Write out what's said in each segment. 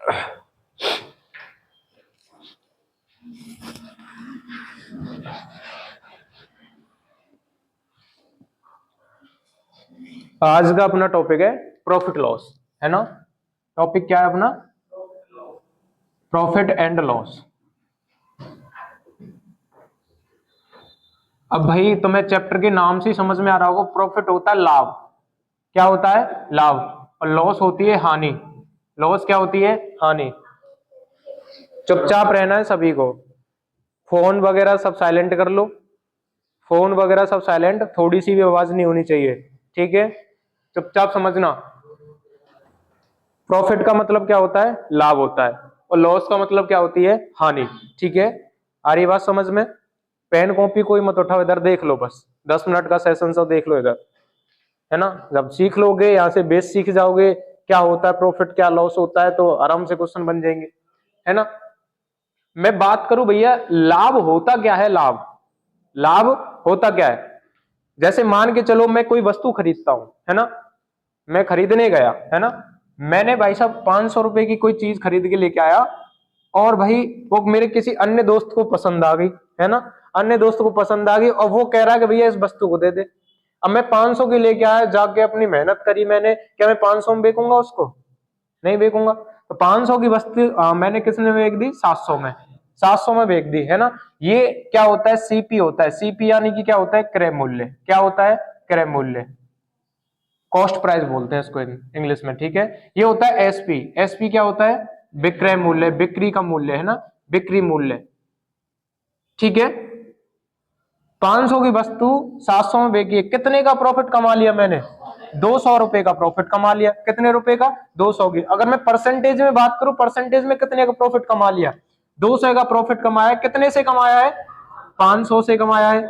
आज का अपना टॉपिक है प्रॉफिट लॉस, है ना। टॉपिक क्या है अपना? Profit and loss. अब भाई तुम्हें चैप्टर के नाम से ही समझ में आ रहा होगा, प्रॉफिट होता है लाभ। क्या होता है? लाभ। और लॉस होती है हानि। लॉस क्या होती है? हानि। चुपचाप रहना है सभी को। फोन वगैरह सब साइलेंट कर लो, फोन वगैरह सब साइलेंट, थोड़ी सी भी आवाज नहीं होनी चाहिए, ठीक है। चुपचाप समझना। प्रॉफिट का मतलब क्या होता है? लाभ होता है। और लॉस का मतलब क्या होती है? हानि। ठीक है, आ रही बात समझ में? पेन कॉपी कोई मत उठाओ, इधर देख लो, बस 10 मिनट का सेशन सब देख लो इधर, है ना। जब सीख लोगे, यहाँ से बेस सीख जाओगे क्या होता है प्रॉफिट, क्या लॉस होता है, तो आराम से क्वेश्चन बन जाएंगे, है ना। मैं बात करूं भैया, लाभ होता क्या है? लाभ, लाभ होता क्या है? जैसे मान के चलो मैं कोई वस्तु खरीदता हूं, है ना। मैं खरीदने गया, है ना। मैंने भाई साहब 500 रुपए की कोई चीज खरीद के लेके आया, और भाई वो मेरे किसी अन्य दोस्त को पसंद आ गई, है ना। अन्य दोस्त को पसंद आ गई और वो कह रहा है कि भैया इस वस्तु को दे दे। अब मैं 500 की लेके आया, जाके अपनी मेहनत करी मैंने, क्या मैं 500 में बेचूंगा उसको? नहीं बेचूंगा। तो 500 की वस्तु मैंने किसने बेच दी? 700 में। 700 में बेच दी, है ना। ये क्या होता है? सीपी होता है। सीपी यानी कि क्या होता है? क्रय मूल्य। क्या होता है? क्रय मूल्य। कॉस्ट प्राइस बोलते हैं इसको इंग्लिश में, ठीक है। ये होता है एसपी। एसपी क्या होता है? विक्रय मूल्य, बिक्री का मूल्य, है ना, बिक्री मूल्य, ठीक है। 500 की वस्तु 700 में बेची, कितने का प्रॉफिट कमा लिया मैंने? 200 रुपए का प्रॉफिट कमा लिया। कितने रुपए का? 200 की। अगर मैं परसेंटेज में बात करूं, परसेंटेज में कितने का प्रॉफिट कमा लिया? 200 का प्रॉफिट कमाया। कितने से कमाया है? 500 से कमाया है।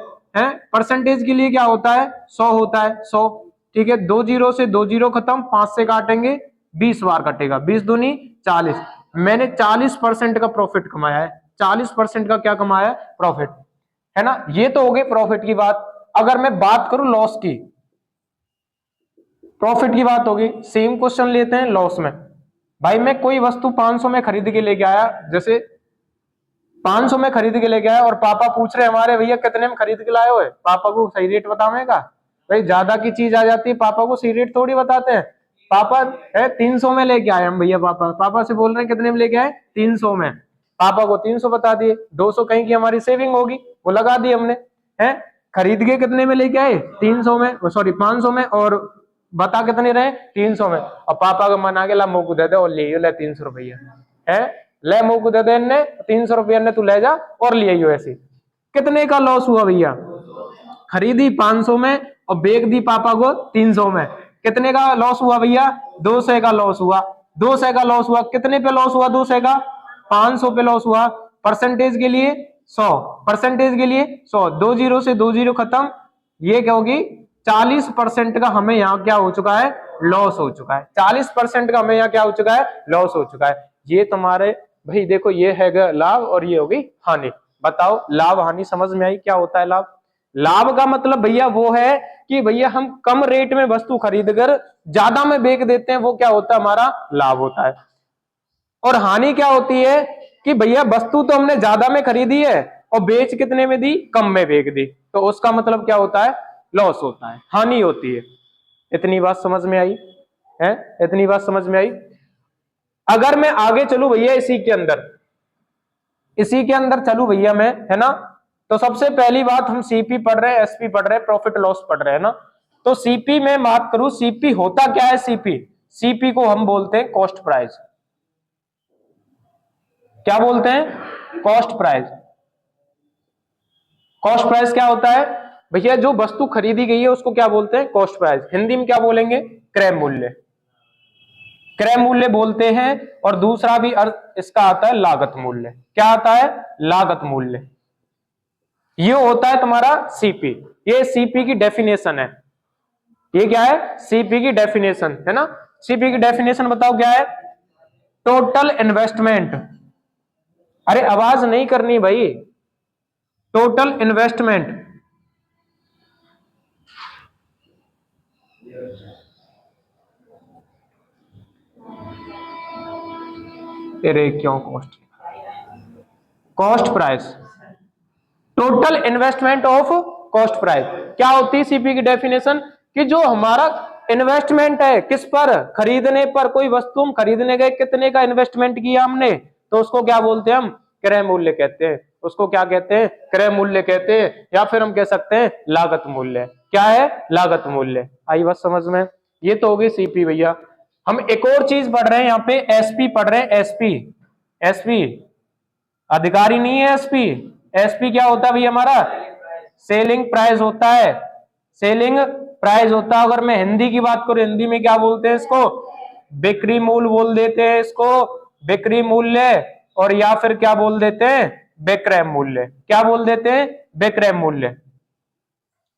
परसेंटेज के लिए क्या होता है? 100 होता है, 100, ठीक है। 2 जीरो से 2 जीरो खत्म, 5 से काटेंगे, 20 बार कटेगा, 20 दूनी 40। मैंने 40% का प्रॉफिट कमाया है। 40% का क्या कमाया है? प्रॉफिट, है ना। ये तो हो गई प्रॉफिट की बात। अगर मैं बात करूं लॉस की, प्रॉफिट की बात होगी, सेम क्वेश्चन लेते हैं लॉस में। भाई मैं कोई वस्तु 500 में खरीद के लेके आया, जैसे 500 में खरीद के लेके आया, और पापा पूछ रहे हमारे, भैया कितने में खरीद के लाए हो? पापा को सही रेट बतावेगा? भाई ज्यादा की चीज आ जाती है, पापा को सही रेट थोड़ी बताते हैं। पापा है 300 में लेके आए हम, भैया पापा पापा से बोल रहे हैं कितने में लेके आए? 300 में। पापा को 300 बता दिए, 200 कहीं की हमारी सेविंग होगी, वो लगा दी हमने, है। खरीद के कितने में लेके आए? 300 में, सॉरी 500 में, और बता कितने रहे? 300 में। और पापा का मन आ गया, ला मुंह को दे दे और ले 300 रुपया, है। ले मुंह को दे दे, 300 रुपया ने तू ले जा और ले आइयो। ऐसे कितने का लॉस हुआ भैया? खरीदी 500 में और बेच दी पापा को 300 में। कितने का लॉस हुआ भैया? 200 का लॉस हुआ। 200 का लॉस हुआ। कितने पे लॉस हुआ? 200 का 500 पे लॉस हुआ। परसेंटेज के लिए 100, परसेंटेज के लिए 100, 2 जीरो से 2 जीरो खत्म। ये क्या होगी? 40% का हमें यहाँ क्या हो चुका है? लॉस हो चुका है। 40% का हमें यहाँ क्या हो चुका है? लॉस हो चुका है। ये तुम्हारे भाई देखो, ये है लाभ और ये होगी हानि। बताओ लाभ हानि समझ में आई? क्या होता है लाभ? लाभ का मतलब भैया वो है कि भैया हम कम रेट में वस्तु खरीद कर ज्यादा में बेच देते हैं, वो क्या होता है? हमारा लाभ होता है। और हानि क्या होती है कि भैया वस्तु तो हमने ज्यादा में खरीदी है और बेच कितने में दी? कम में बेच दी, तो उसका मतलब क्या होता है? लॉस होता है, हानि होती है। इतनी बात समझ में आई है? इतनी बात समझ में आई। अगर मैं आगे चलू भैया, इसी के अंदर चलू भैया मैं, है ना। तो सबसे पहली बात, हम सीपी पढ़ रहे हैं, एसपी पढ़ रहे हैं, प्रॉफिट लॉस पढ़ रहे हैं ना। तो सीपी में बात करूं, सीपी होता क्या है? सीपी, सीपी को हम बोलते हैं कॉस्ट प्राइस। क्या बोलते हैं? Cost price. कॉस्ट प्राइस क्या होता है भैया? जो वस्तु खरीदी गई है उसको क्या बोलते हैं? Cost price. हिंदी में क्या बोलेंगे? क्रय मूल्य। क्रय मूल्य बोलते हैं। और दूसरा भी अर्थ इसका आता है लागत मूल्य। क्या आता है? लागत मूल्य। ये होता है तुम्हारा सीपी। ये सीपी की डेफिनेशन है। ये क्या है? सीपी की डेफिनेशन, है ना। सीपी की डेफिनेशन बताओ क्या है? Total investment. अरे आवाज नहीं करनी भाई। टोटल इन्वेस्टमेंट, अरे क्यों cost, cost price, total investment of cost price. क्या होती है सीपी की डेफिनेशन, कि जो हमारा इन्वेस्टमेंट है किस पर, खरीदने पर, कोई वस्तु हम खरीदने गए, कितने का इन्वेस्टमेंट किया हमने, तो उसको क्या बोलते हैं हम, क्रय मूल्य कहते हैं। उसको क्या कहते हैं, क्रय मूल्य कहते हैं, या फिर हम कह सकते हैं लागत मूल्य। क्या है, लागत मूल्य। आई बात समझ में। ये तो होगी सीपी भैया। हम एक और चीज पढ़ रहे हैं यहाँ पे, एसपी पढ़ रहे हैं, एसपी। एसपी अधिकारी नहीं है, एसपी। एसपी क्या होता है भैया हमारा, सेलिंग प्राइस होता है। सेलिंग प्राइस होता है। अगर मैं हिंदी की बात करूं, हिंदी में क्या बोलते हैं इसको, बिक्री मूल्य बोल देते हैं इसको, बिक्री मूल्य। और या फिर क्या बोल देते हैं, विक्रय मूल्य। क्या बोल देते हैं, विक्रय मूल्य।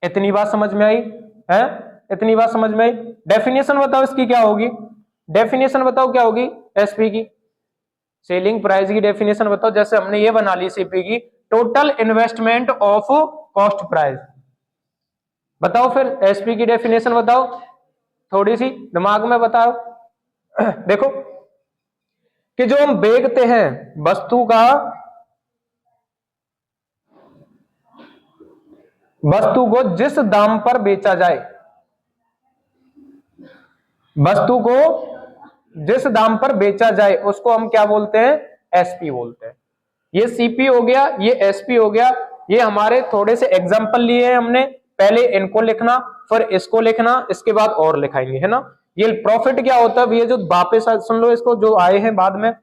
इतनी बात समझ में आई है, इतनी बात समझ में आई। डेफिनेशन बताओ इसकी क्या होगी, डेफिनेशन बताओ क्या होगी एसपी की, सेलिंग प्राइस की डेफिनेशन बताओ। जैसे हमने ये बना ली सीपी की, total investment of cost price. बताओ फिर एसपी की डेफिनेशन बताओ, थोड़ी सी दिमाग में बताओ। देखो कि जो हम बेचते हैं वस्तु का, वस्तु को जिस दाम पर बेचा जाए, वस्तु को जिस दाम पर बेचा जाए, उसको हम क्या बोलते हैं, एसपी बोलते हैं। ये सीपी हो गया, ये एसपी हो गया। ये हमारे थोड़े से एग्जांपल लिए हैं हमने, पहले इनको लिखना, फिर इसको लिखना, इसके बाद और लिखाएंगे, है ना। ये प्रॉफिट क्या होता है भैया, जो वापस सुन लो इसको, जो आए हैं बाद में।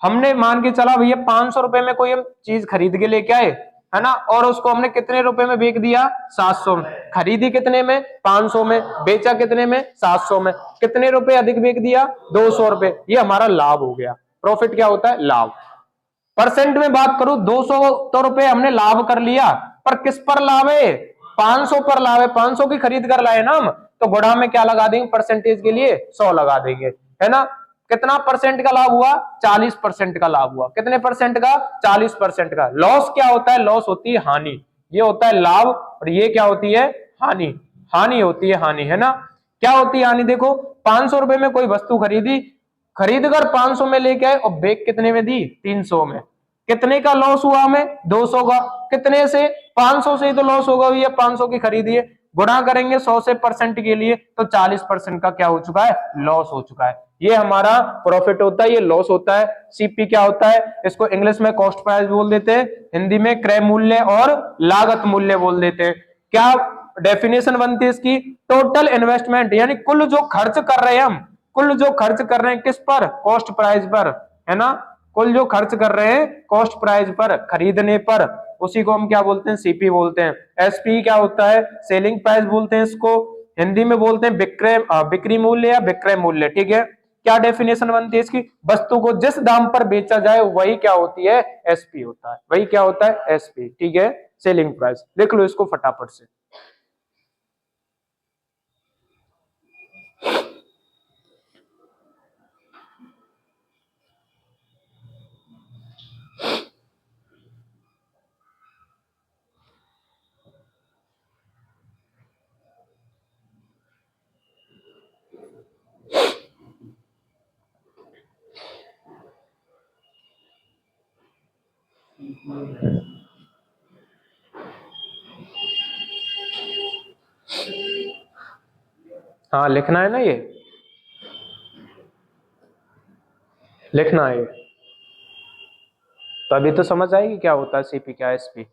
हमने मान के चला भैया 500 रुपए में कोई हम चीज खरीद के लेके आए, है ना, और उसको हमने कितने रुपए में बेच दिया, 700 में। खरीदी कितने में, 500 में, बेचा कितने में, 700 में। कितने रुपए अधिक बेच दिया, 200 रुपए। ये हमारा लाभ हो गया। प्रॉफिट क्या होता है, लाभ। परसेंट में बात करूं, 200 तो रुपए हमने लाभ कर लिया, पर किस पर लाभ है, 500 पर लाभ है। 500 की खरीद कर लाए ना हम, तो गुणा में क्या लगा देंगे परसेंटेज के लिए, 100 लगा देंगे, है ना। कितना परसेंट का लाभ हुआ, 40% का लाभ हुआ। कितने परसेंट का, 40% का। लॉस क्या होता है, लॉस होती है हानि। ये होता है लाभ, और ये क्या होती है, हानि। हानि होती है, हानि, है ना। क्या होती है हानि, देखो 500 रुपए में कोई वस्तु खरीदी, खरीद कर 500 में लेके आए, और बेच कितने में दी, 300 में। कितने का लॉस हुआ हमें, 200 का। कितने से, 500 से ही तो लॉस होगा भैया, 500 की खरीदी है। गुणा करेंगे 100 से परसेंट के लिए, तो 40% का क्या हो चुका है, लॉस हो चुका है। ये हमारा प्रॉफिट होता है, ये लॉस होता है। सीपी क्या होता है, इसको इंग्लिश में कॉस्ट प्राइस बोल देते हैं, हिंदी में क्रय मूल्य और लागत मूल्य बोल देते हैं। क्या डेफिनेशन बनती है इसकी, टोटल इन्वेस्टमेंट, यानी कुल जो खर्च कर रहे हैं हम, कुल जो खर्च कर रहे हैं किस पर, कॉस्ट प्राइस पर, है ना। कुल जो खर्च कर रहे हैं कॉस्ट प्राइस पर, खरीदने पर, उसी को हम क्या बोलते हैं, सीपी बोलते हैं। एसपी क्या होता है, सेलिंग प्राइस बोलते हैं इसको, हिंदी में बोलते हैं विक्रय, बिक्री मूल्य या विक्रय मूल्य, ठीक है। क्या डेफिनेशन बनती है इसकी, वस्तु को जिस दाम पर बेचा जाए वही क्या होती है, एसपी होता है, वही क्या होता है, एसपी, ठीक है। सेलिंग प्राइस देख लो इसको फटाफट से। हाँ लिखना है ना, ये लिखना है। तो अभी तो समझ आएगी क्या होता है सीपी, क्या एसपी।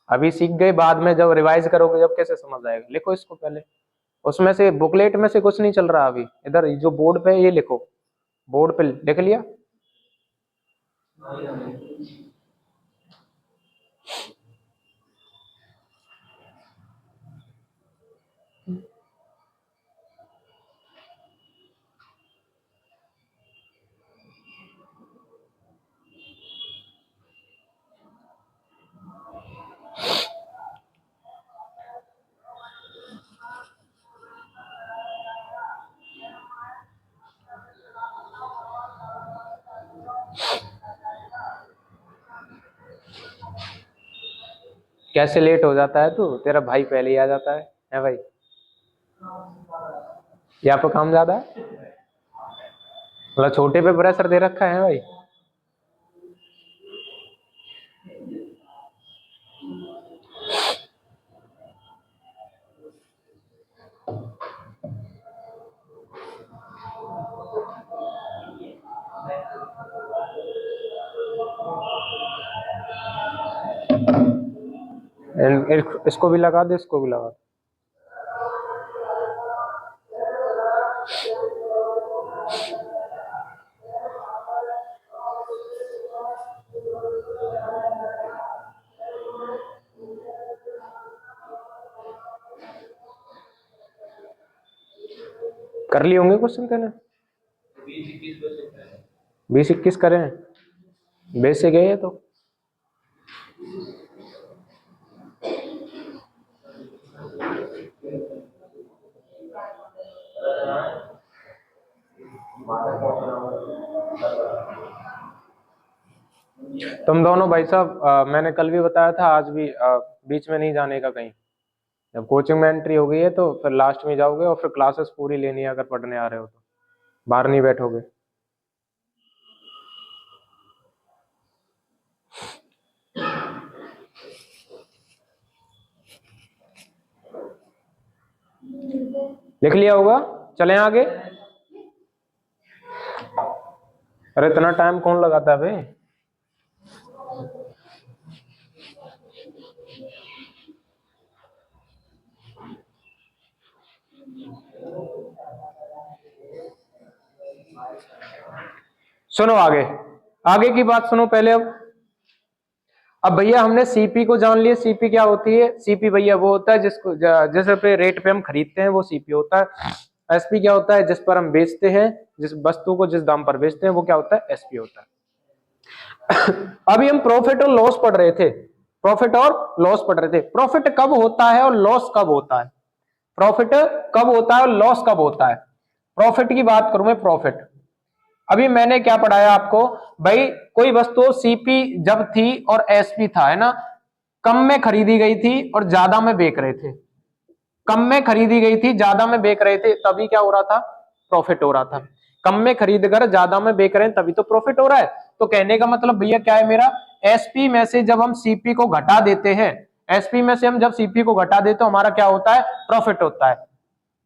अभी सीख गए, बाद में जब रिवाइज करोगे जब कैसे समझ आएगा। लिखो इसको पहले, उसमें से बुकलेट में से कुछ नहीं चल रहा अभी, इधर जो बोर्ड पे है ये लिखो, बोर्ड पे लिख लिया। कैसे लेट हो जाता है तू, तेरा भाई पहले ही आ जाता है भाई। यहाँ पे काम ज्यादा है, मतलब छोटे पे प्रेशर दे रखा है भाई। इसको भी लगा दे, इसको भी लगा दे। कर लिए होंगे क्वेश्चन तेने? 20-21 करें, बेसिक है ये तो। तुम दोनों भाई साहब, मैंने कल भी बताया था, आज भी बीच में नहीं जाने का कहीं। जब कोचिंग में एंट्री हो गई है तो फिर लास्ट में जाओगे, और फिर क्लासेस पूरी लेनी है अगर पढ़ने आ रहे हो तो, बाहर नहीं बैठोगे। लिख लिया होगा, चलें आगे। अरे इतना टाइम कौन लगाता है भाई? सुनो आगे, आगे की बात सुनो पहले। अब भैया हमने सीपी को जान लिया, सीपी क्या होती है? सीपी भैया वो होता है जिसको जैसे पे रेट पे हम खरीदते हैं, वो सीपी होता है। एसपी क्या होता है? जिस पर हम बेचते हैं, जिस वस्तु को जिस दाम पर बेचते हैं, वो क्या होता है? एसपी होता है। अभी हम प्रॉफिट और लॉस पढ़ रहे थे, प्रॉफिट और लॉस पढ़ रहे थे। प्रॉफिट कब होता है और लॉस कब होता है? प्रॉफिट कब होता है और लॉस कब होता है? प्रॉफिट की बात करूं मैं, प्रॉफिट अभी मैंने क्या पढ़ाया आपको भाई? कोई वस्तु सीपी जब थी और एसपी था, है ना, कम में खरीदी गई थी और ज्यादा में बेच रहे थे, कम में खरीदी गई थी ज्यादा में बेच रहे थे, तभी क्या हो रहा था? प्रॉफिट हो रहा था। कम में खरीद कर ज्यादा में बेच रहे हैं, तभी तो प्रॉफिट हो रहा है। तो कहने का मतलब भैया क्या है मेरा? एसपी में से जब हम सीपी को घटा देते हैं, एसपी में से हम जब सीपी को घटा देते हैं, हमारा क्या होता है? प्रॉफिट होता है।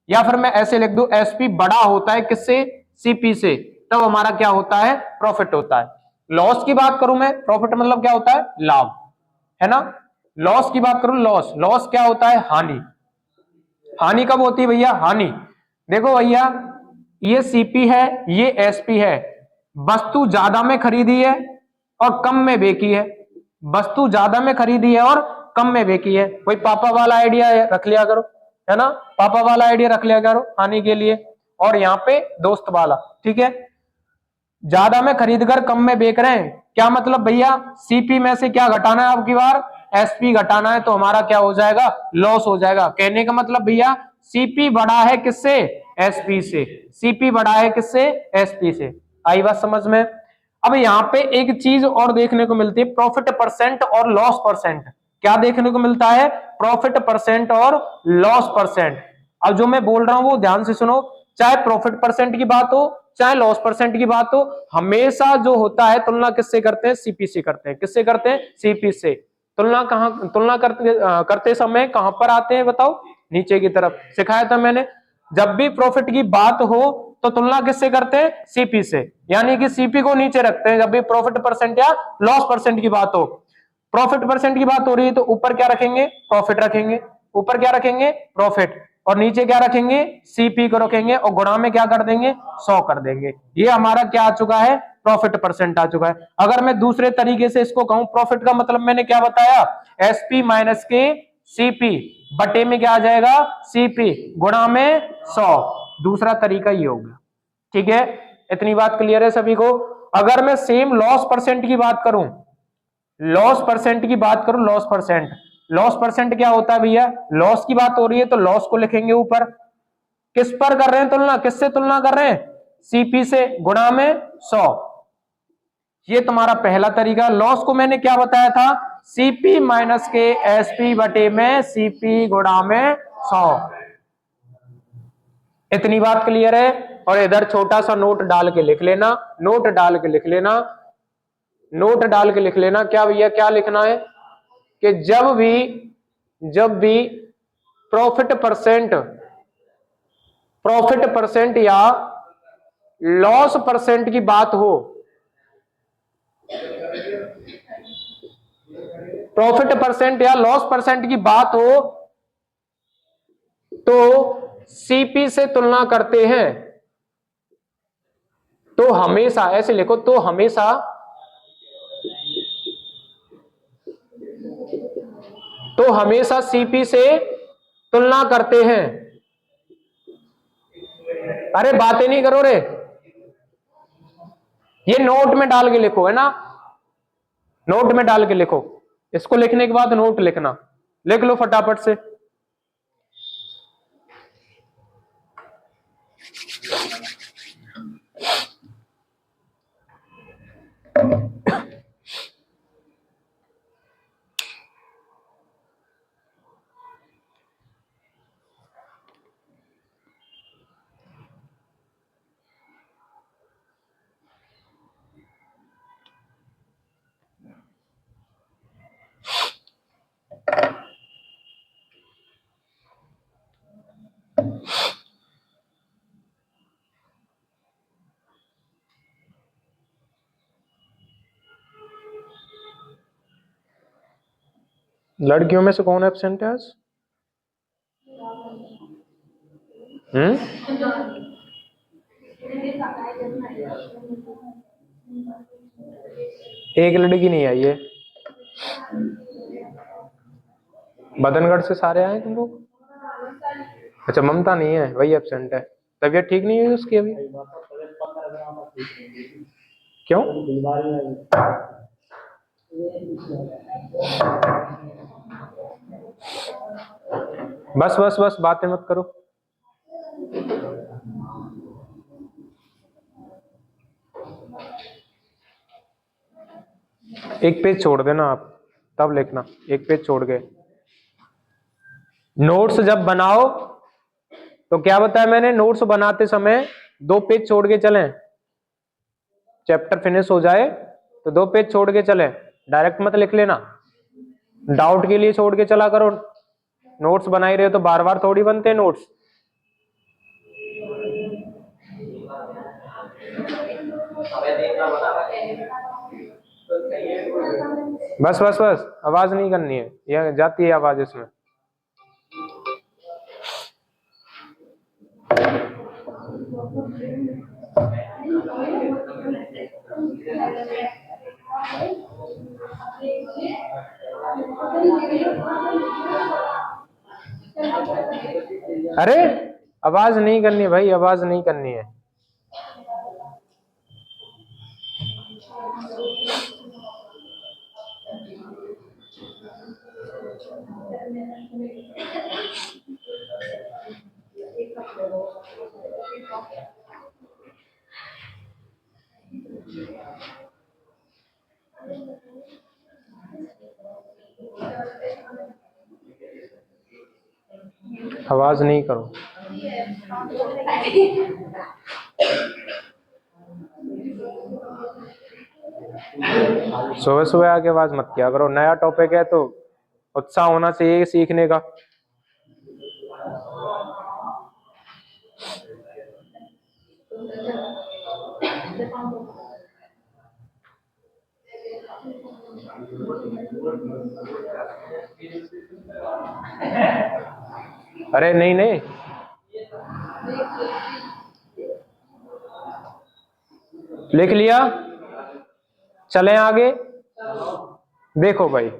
या फिर मैं ऐसे लिख दूं, एसपी बड़ा होता है किससे? सीपी से, तब हमारा क्या होता है? प्रॉफिट होता है। लॉस की बात करूं मैं, प्रॉफिट मतलब क्या होता है? लाभ, है ना। लॉस की बात करूं, लॉस, लॉस क्या होता है? हानि। हानि कब होती है भैया? हानि, देखो भैया, ये सीपी है, ये एसपी है। वस्तु ज्यादा में खरीदी है और कम में बेची है, वस्तु ज्यादा में खरीदी है और कम में बेची है। कोई पापा वाला आइडिया रख लिया करो, है ना, पापा वाला आइडिया रख लिया करो हानि के लिए। और यहाँ पे दोस्त वाला, ठीक है। ज्यादा में खरीद कर कम में बेच रहे हैं, क्या मतलब भैया? सीपी में से क्या घटाना है आपकी बार? एसपी घटाना है, तो हमारा क्या हो जाएगा? लॉस हो जाएगा। कहने का मतलब भैया, सीपी बड़ा है किससे? एसपी से। सीपी बड़ा है किससे? एसपी से। आई बात समझ में? अब यहाँ पे एक चीज और देखने को मिलती है, प्रॉफिट परसेंट और लॉस परसेंट। क्या देखने को मिलता है? प्रॉफिट परसेंट और लॉस परसेंट। अब जो मैं बोल रहा हूं वो ध्यान से सुनो। चाहे प्रॉफिट परसेंट की बात हो, चाहे लॉस परसेंट की बात हो, हमेशा जो होता है तुलना किससे करते हैं? सीपी से करते हैं। किससे करते हैं? सीपी से। तुलना कहां, तुलना करते समय कहां पर आते हैं बताओ? नीचे की तरफ सिखाया था मैंने। जब भी प्रॉफिट की बात हो तो तुलना किससे करते हैं? सीपी से, यानी कि सीपी को नीचे रखते हैं जब भी प्रॉफिट परसेंट या लॉस परसेंट की बात हो। प्रॉफिट परसेंट की बात हो रही है तो ऊपर क्या रखेंगे? प्रॉफिट रखेंगे। ऊपर क्या रखेंगे? प्रॉफिट। और नीचे क्या रखेंगे? सीपी को रखेंगे, और गुणा में क्या कर देंगे? 100 कर देंगे। ये हमारा क्या आ चुका है? प्रॉफिट परसेंट आ चुका है। अगर मैं दूसरे तरीके से इसको कहूं, प्रॉफिट का मतलब मैंने क्या बताया? एसपी माइनस के सीपी बटे में क्या आ जाएगा? सीपी गुणा में 100। दूसरा तरीका ये होगा, ठीक है। इतनी बात क्लियर है सभी को? अगर मैं सेम लॉस परसेंट की बात करूं, लॉस परसेंट की बात करूं, लॉस परसेंट, लॉस परसेंट क्या होता है भैया? लॉस की बात हो रही है तो लॉस को लिखेंगे ऊपर। किस पर कर रहे हैं तुलना? किससे तुलना कर रहे हैं? सीपी से, गुणा में 100। ये तुम्हारा पहला तरीका। लॉस को मैंने क्या बताया था? सीपी माइनस के एसपी बटे में सीपी गुणा में 100। इतनी बात क्लियर है? और इधर छोटा सा नोट डाल के लिख लेना, नोट डाल के लिख लेना, नोट डाल के लिख लेना। क्या भैया, क्या लिखना है? कि जब भी प्रॉफिट परसेंट, प्रॉफिट परसेंट या लॉस परसेंट की बात हो, प्रॉफिट परसेंट या लॉस परसेंट की बात हो तो सीपी से तुलना करते हैं। तो हमेशा ऐसे लिखो, तो हमेशा सीपी से तुलना करते हैं। अरे बातें नहीं करो रे, ये नोट में डाल के लिखो, है ना, नोट में डाल के लिखो। इसको लिखने के बाद नोट लिखना, लिख लो फटाफट से। लड़कियों में से कौन एब्सेंट है आज? एक लड़की नहीं आई है। बदनगढ़ से सारे आए तुम लोग? अच्छा, ममता नहीं है, वही एब्सेंट है। तबीयत ठीक नहीं है उसकी अभी? क्यों? बस बस बस, बातें मत करो। एक पेज छोड़ देना आप, तब लिखना, एक पेज छोड़ के। नोट्स जब बनाओ तो क्या बताया मैंने, नोट्स बनाते समय 2 पेज छोड़ के चलें। चैप्टर फिनिश हो जाए तो 2 पेज छोड़ के चलें, डायरेक्ट मत लिख लेना। डाउट के लिए छोड़ के चला करो। नोट्स बना ही रहे हो तो बार बार थोड़ी बनते हैं नोट्स। बस बस बस, आवाज नहीं करनी है, यह जाती है आवाज इसमें। अरे आवाज नहीं करनी है भाई, आवाज नहीं करनी है। आवाज नहीं करो। सुबह सुबह आके आवाज मत किया करो, नया टॉपिक है तो उत्साह होना चाहिए सीखने का। अरे नहीं नहीं, लिख लिया, चलें आगे। देखो भाई,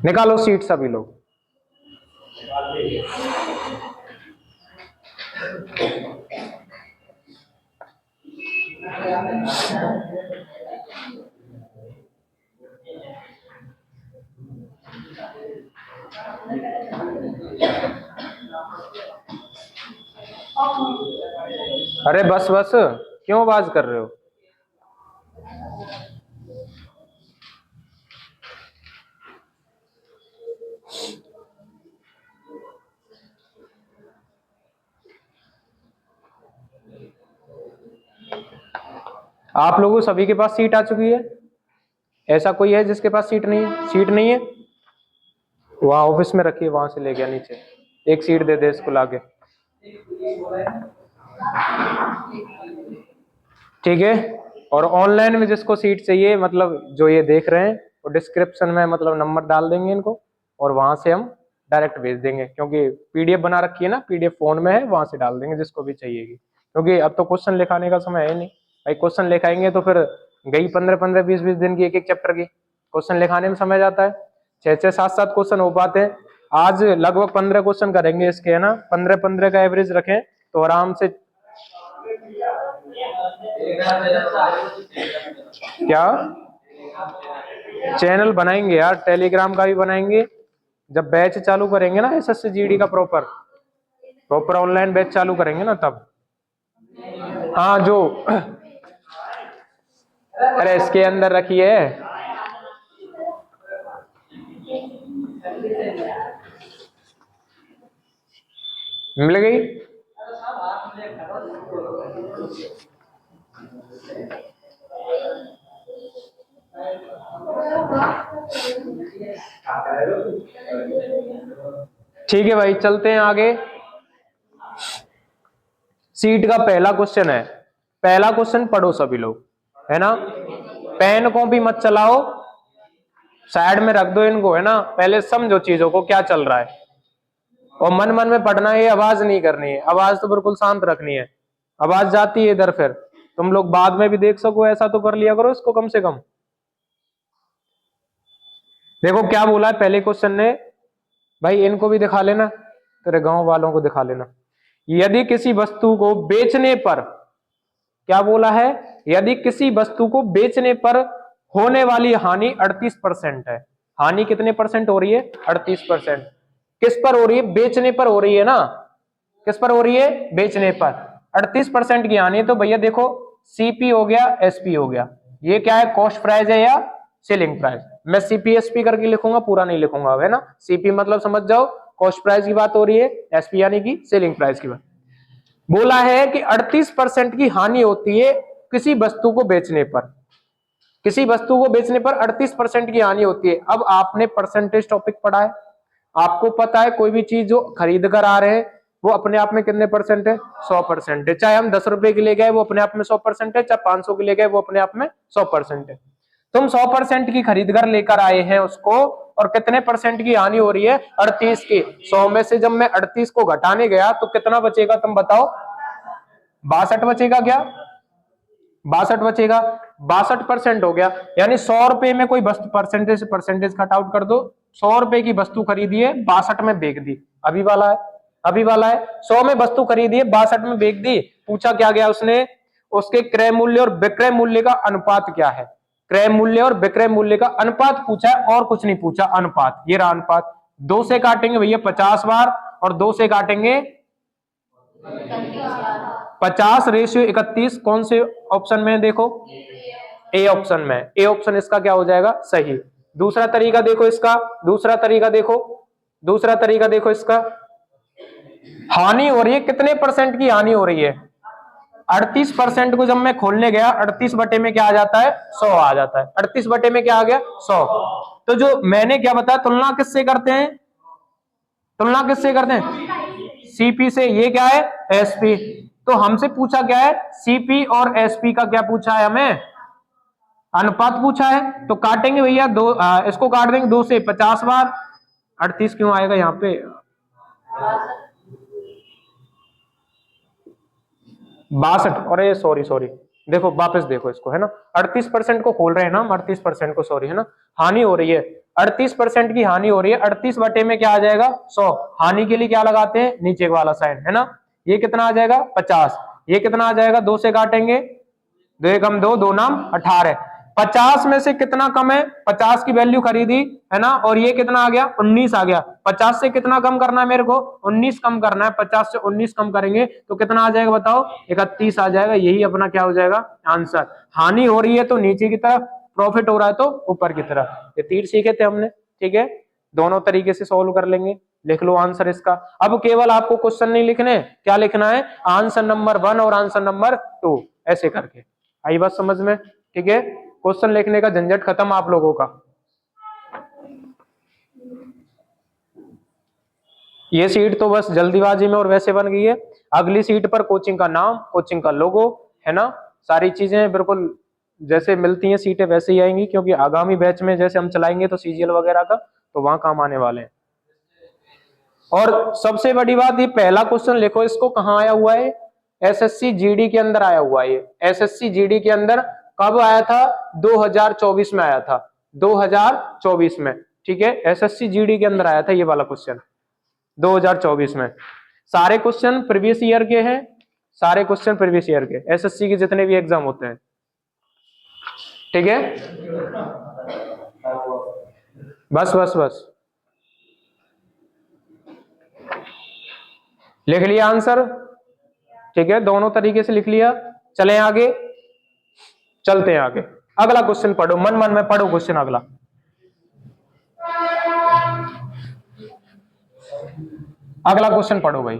निकालो सीट सभी लोग। अरे बस बस, क्यों आवाज कर रहे हो? आप लोगों सभी के पास सीट आ चुकी है? ऐसा कोई है जिसके पास सीट नहीं है? सीट नहीं है, वहां ऑफिस में रखिए, वहां से ले गया नीचे, एक सीट दे दे इसको लाके। ठीक है, और ऑनलाइन में जिसको सीट चाहिए, मतलब जो ये देख रहे हैं, वो डिस्क्रिप्शन में मतलब नंबर डाल देंगे इनको, और वहां से हम डायरेक्ट भेज देंगे, क्योंकि पीडीएफ बना रखी है ना, पीडीएफ फोन में है, वहां से डाल देंगे जिसको भी चाहिएगी। क्योंकि अब तो क्वेश्चन लिखाने का समय है नहीं भाई, क्वेश्चन लिखाएंगे तो फिर गई 15-15, 20-20 दिन की एक एक चैप्टर की, क्वेश्चन लिखाने में समय जाता है, 6-6, 7-7 क्वेश्चन हो पाते हैं। आज लगभग 15 क्वेश्चन करेंगे इसके, है ना, 15-15 का एवरेज रखें तो आराम से। क्या चैनल बनाएंगे यार, टेलीग्राम का भी बनाएंगे, जब बैच चालू करेंगे ना एसएससी जीडी का प्रॉपर ऑनलाइन बैच चालू करेंगे ना तब। हाँ जो अरे इसके अंदर रखी है, मिल गई। ठीक है भाई, चलते हैं आगे। सीट का पहला क्वेश्चन है, पहला क्वेश्चन पढ़ो सभी लोग, है ना। पेन कॉपी मत चलाओ, साइड में रख दो इनको, है ना, पहले समझो चीजों को क्या चल रहा है, और मन मन में पढ़ना है, आवाज नहीं करनी है, आवाज तो बिल्कुल शांत रखनी है, आवाज जाती है इधर फिर तुम लोग बाद में भी देख सको, ऐसा तो कर लिया करो इसको कम से कम। देखो क्या बोला है पहले क्वेश्चन ने, भाई इनको भी दिखा लेना, तेरे गांव वालों को दिखा लेना। यदि किसी वस्तु को बेचने पर, क्या बोला है, यदि किसी वस्तु को बेचने पर होने वाली हानि 38% है। हानि कितने परसेंट हो रही है? 38%। किस पर हो रही है? बेचने पर हो रही है ना, किस पर हो रही है? बेचने पर 38% की हानि। तो भैया देखो, सीपी हो गया, एसपी हो गया, ये क्या है, कॉस्ट प्राइस है या सेलिंग प्राइस। मैं सीपीएसपी करके लिखूंगा, पूरा नहीं लिखूंगा, है ना। सीपी मतलब समझ जाओ कॉस्ट प्राइस की बात हो रही है, एसपी यानी कि सेलिंग प्राइस की बात। बोला है कि 38% की हानि होती है किसी वस्तु को बेचने पर, किसी वस्तु को बेचने पर 38% की हानि होती है। अब आपने परसेंटेज टॉपिक पढ़ा है, आपको पता है कोई भी चीज जो खरीद कर आ रहे हैं वो अपने आप में कितने परसेंट है? 100% है। चाहे हम 10 रुपए के ले गए वो अपने आप में 100% है, चाहे 500 के ले गए वो अपने आप में 100% है। तुम 100% की खरीद कर लेकर आए हैं उसको, और कितने परसेंट की हानि हो रही है? 38 की। 100 में से जब मैं 38 को घटाने गया तो कितना बचेगा तुम बताओ? 62 बचेगा क्या? 62 बचेगा, 62% हो गया। यानी 100 रुपए में कोई वस्तु, परसेंटेज कट आउट कर दो, 100 रुपए की वस्तु खरीदी है, 62 में बेच दी। अभी वाला है, अभी वाला है, 100 में वस्तु खरीदी है, 62 में बेच दी। पूछा क्या गया उसने? उसके क्रय मूल्य और विक्रय मूल्य का अनुपात क्या है? क्रय मूल्य और विक्रय मूल्य का अनुपात पूछा है, और कुछ नहीं पूछा। अनुपात, ये रहा अनुपात। 2 से काटेंगे भैया 50 बार, और 2 से काटेंगे 50/31। कौन से ऑप्शन में? देखो ए ऑप्शन में। ए ऑप्शन इसका क्या हो जाएगा? सही। दूसरा तरीका देखो इसका, दूसरा तरीका देखो, दूसरा तरीका देखो इसका। हानि हो रही है, कितने परसेंट की हानि हो रही है? 38% को जब मैं खोलने गया, 38 बटे में क्या आ जाता है? 100 आ जाता है। 38 बटे में क्या आ गया? 100। तो जो मैंने क्या बताया, तुलना किससे करते हैं? तुलना किससे करते हैं? सीपी से। ये क्या है? एसपी। तो हमसे पूछा क्या है? सीपी और एसपी का क्या पूछा है हमें? अनुपात पूछा है। तो काटेंगे भैया दो, इसको काट देंगे 2 से 50 बार। 38 क्यों आएगा यहाँ पे? 62। अरे सॉरी, देखो वापस देखो इसको, है ना। 38% को खोल रहे हैं ना हम, 38% को, सॉरी, है ना। हानि हो रही है, 38% की हानि हो रही है। 38 बटे में क्या आ जाएगा? 100। हानि के लिए क्या लगाते हैं? नीचे वाला साइन, है ना। ये कितना आ जाएगा? 50। ये कितना आ जाएगा? 2 से काटेंगे, 2 एकम 2, 2 नाम 18। 50 में से कितना कम है? 50 की वैल्यू खरीदी, है ना, और ये कितना आ गया? 19 आ गया। 50 से कितना कम करना है मेरे को? 19 कम करना है। 50 से 19 कम करेंगे तो कितना आ जाएगा बताओ? 31 आ जाएगा। यही अपना क्या हो जाएगा? आंसर। हानि हो रही है तो नीचे की तरफ, प्रॉफिट हो रहा है तो ऊपर की तरफ। ये तीर सीखे थे हमने, ठीक है। दोनों तरीके से सॉल्व कर लेंगे। लिख लो आंसर इसका। अब केवल आपको क्वेश्चन नहीं लिखने, क्या लिखना है? आंसर नंबर 1 और आंसर नंबर 2, ऐसे करके आई बात समझ में? ठीक है, क्वेश्चन लिखने का झंझट खत्म आप लोगों का। ये सीट तो बस जल्दीबाजी में और वैसे बन गई है। अगली सीट पर कोचिंग का नाम, कोचिंग का लोगो, है ना, सारी चीजें बिल्कुल जैसे मिलती हैं सीटें वैसे ही आएंगी, क्योंकि आगामी बैच में जैसे हम चलाएंगे तो सीजीएल वगैरह का, तो वहां काम आने वाले हैं। और सबसे बड़ी बात, ये पहला क्वेश्चन लिखो, इसको कहाँ आया हुआ है? एसएससी जीडी के अंदर आया हुआ है। ये एसएससी जीडी के अंदर कब आया था? 2024 में आया था, 2024 में। ठीक है, एसएससी जीडी के अंदर आया था ये वाला क्वेश्चन 2024 में। सारे क्वेश्चन प्रीवियस ईयर के हैं, सारे क्वेश्चन प्रीवियस ईयर के, एसएससी के जितने भी एग्जाम होते हैं। ठीक है, बस बस बस लिख लिया आंसर? ठीक है, दोनों तरीके से लिख लिया। चलें आगे, चलते हैं आगे। अगला क्वेश्चन पढ़ो, मन मन में पढ़ो क्वेश्चन अगला। अगला क्वेश्चन पढ़ो भाई।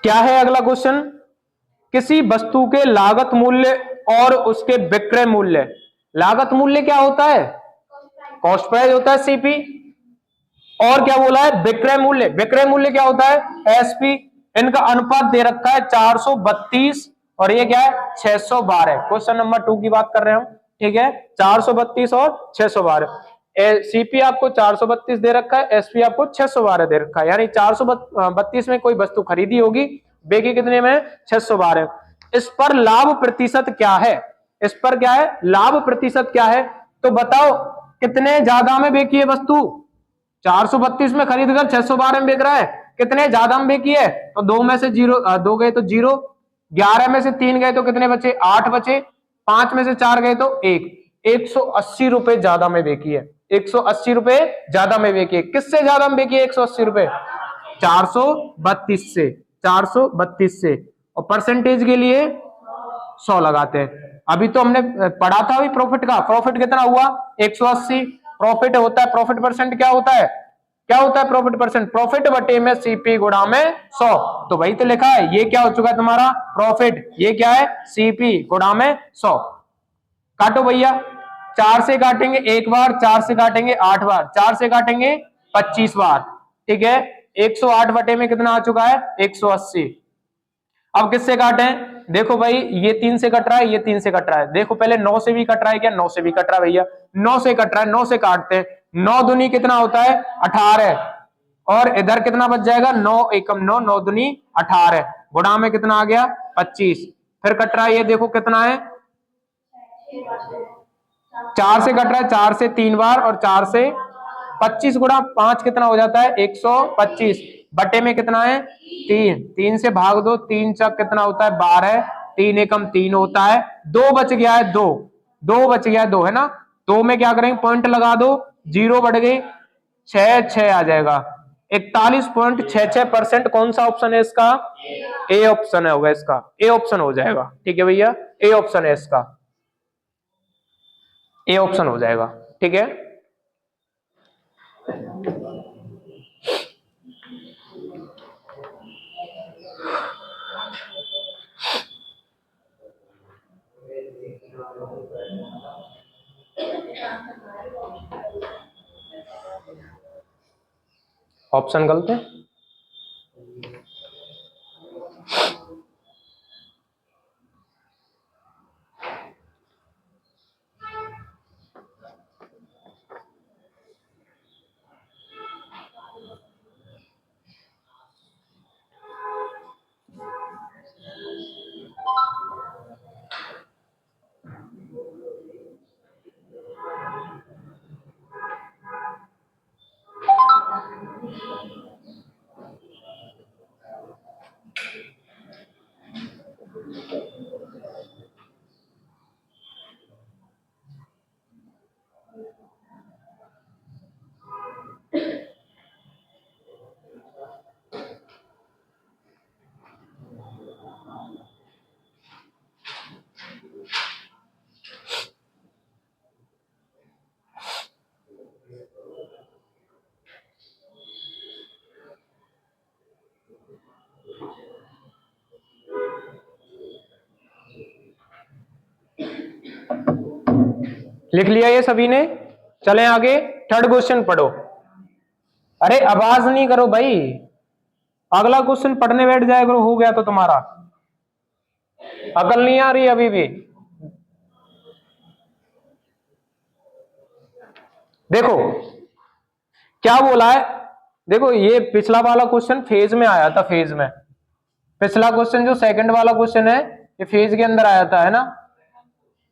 क्या है अगला क्वेश्चन? किसी वस्तु के लागत मूल्य और उसके विक्रय मूल्य। लागत मूल्य क्या होता है? कॉस्ट प्राइस होता है, सीपी। और क्या बोला है? विक्रय मूल्य। विक्रय मूल्य क्या होता है? एसपी। इनका अनुपात दे रखा है 432 और ये क्या है? 612। क्वेश्चन नंबर 2 की बात कर रहे हैं हम। ठीक है, 432 और 612। सीपी आपको 432 दे रखा है, एसपी आपको 612 दे रखा है, यानी 432 में कोई वस्तु खरीदी होगी, बेची कितने में? 612। इस पर लाभ प्रतिशत क्या है? इस पर क्या है? लाभ प्रतिशत क्या है? तो बताओ कितने ज्यादा में बेची है वस्तु? 432 में खरीद कर 612 में बेच रहा है, कितने ज्यादा में बेची है? तो दो में से जीरो, दो गए तो जीरो, 11 में से 3 गए तो कितने बचे? 8 बचे, 5 में से 4 गए तो 1, 180 रुपए ज्यादा में बेची है, 180 रुपए ज्यादा में बेची है। किससे ज्यादा में बेची है 180 रुपए? 432 से, 432 से। और परसेंटेज के लिए 100 लगाते हैं। अभी तो हमने पढ़ा था अभी प्रॉफिट का, प्रॉफिट कितना हुआ? 180। प्रॉफिट होता है, प्रॉफिट परसेंट क्या होता है? क्या होता है प्रॉफिट परसेंट? प्रॉफिट बटे में सीपी गुणा में 100। तो वही तो लिखा है, ये क्या हो चुका है तुम्हारा? प्रॉफिट। ये क्या है? सीपी गुणा में 100। काटो भैया, 4 से काटेंगे 1 बार, 4 से काटेंगे 8 बार, 4 से काटेंगे 25 बार। ठीक है, 108 बटे में कितना आ चुका है? 180। अब किससे काटें? देखो भाई, ये 3 से कट रहा है, ये 3 से कट रहा है। देखो पहले 9 से भी कट रहा है क्या? 9 से भी कट रहा है भैया, 9 से कट रहा है, 9 से काटते हैं। 9 दूनी कितना होता है? 18। और इधर कितना बच जाएगा? 9 एकम 9, 9 दूनी 18, गुणा में कितना आ गया? 25। फिर कट रहा है, ये देखो कितना है? 4 से कट रहा है, 4 से 3 बार, और 4 से 25 गुणा 5 कितना हो जाता है? 125। बटे में कितना है? 3। 3 से भाग दो, 3 चक कितना होता है? 12। 3 एकम 3 होता है। 2 बच गया है, 2, 2 बच गया है, 2 है ना। 2 में क्या करेंगे? पॉइंट लगा दो, 0 बढ़ गई, 6 6 आ जाएगा। 41.66%। कौन सा ऑप्शन है इसका? ए ऑप्शन है, होगा इसका, ए ऑप्शन हो जाएगा। ठीक है भैया, ए ऑप्शन है इसका, ए ऑप्शन हो जाएगा। ठीक है, ऑप्शन गलत है। लिख लिया ये सभी ने? चलें आगे, थर्ड क्वेश्चन पढ़ो। अरे आवाज नहीं करो भाई, अगला क्वेश्चन पढ़ने बैठ जाए करो, हो गया तो तुम्हारा। अकल नहीं आ रही अभी भी? देखो क्या बोला है, देखो ये पिछला वाला क्वेश्चन फेज में आया था, फेज में। पिछला क्वेश्चन जो सेकंड वाला क्वेश्चन है ये फेज के अंदर आया था, है ना।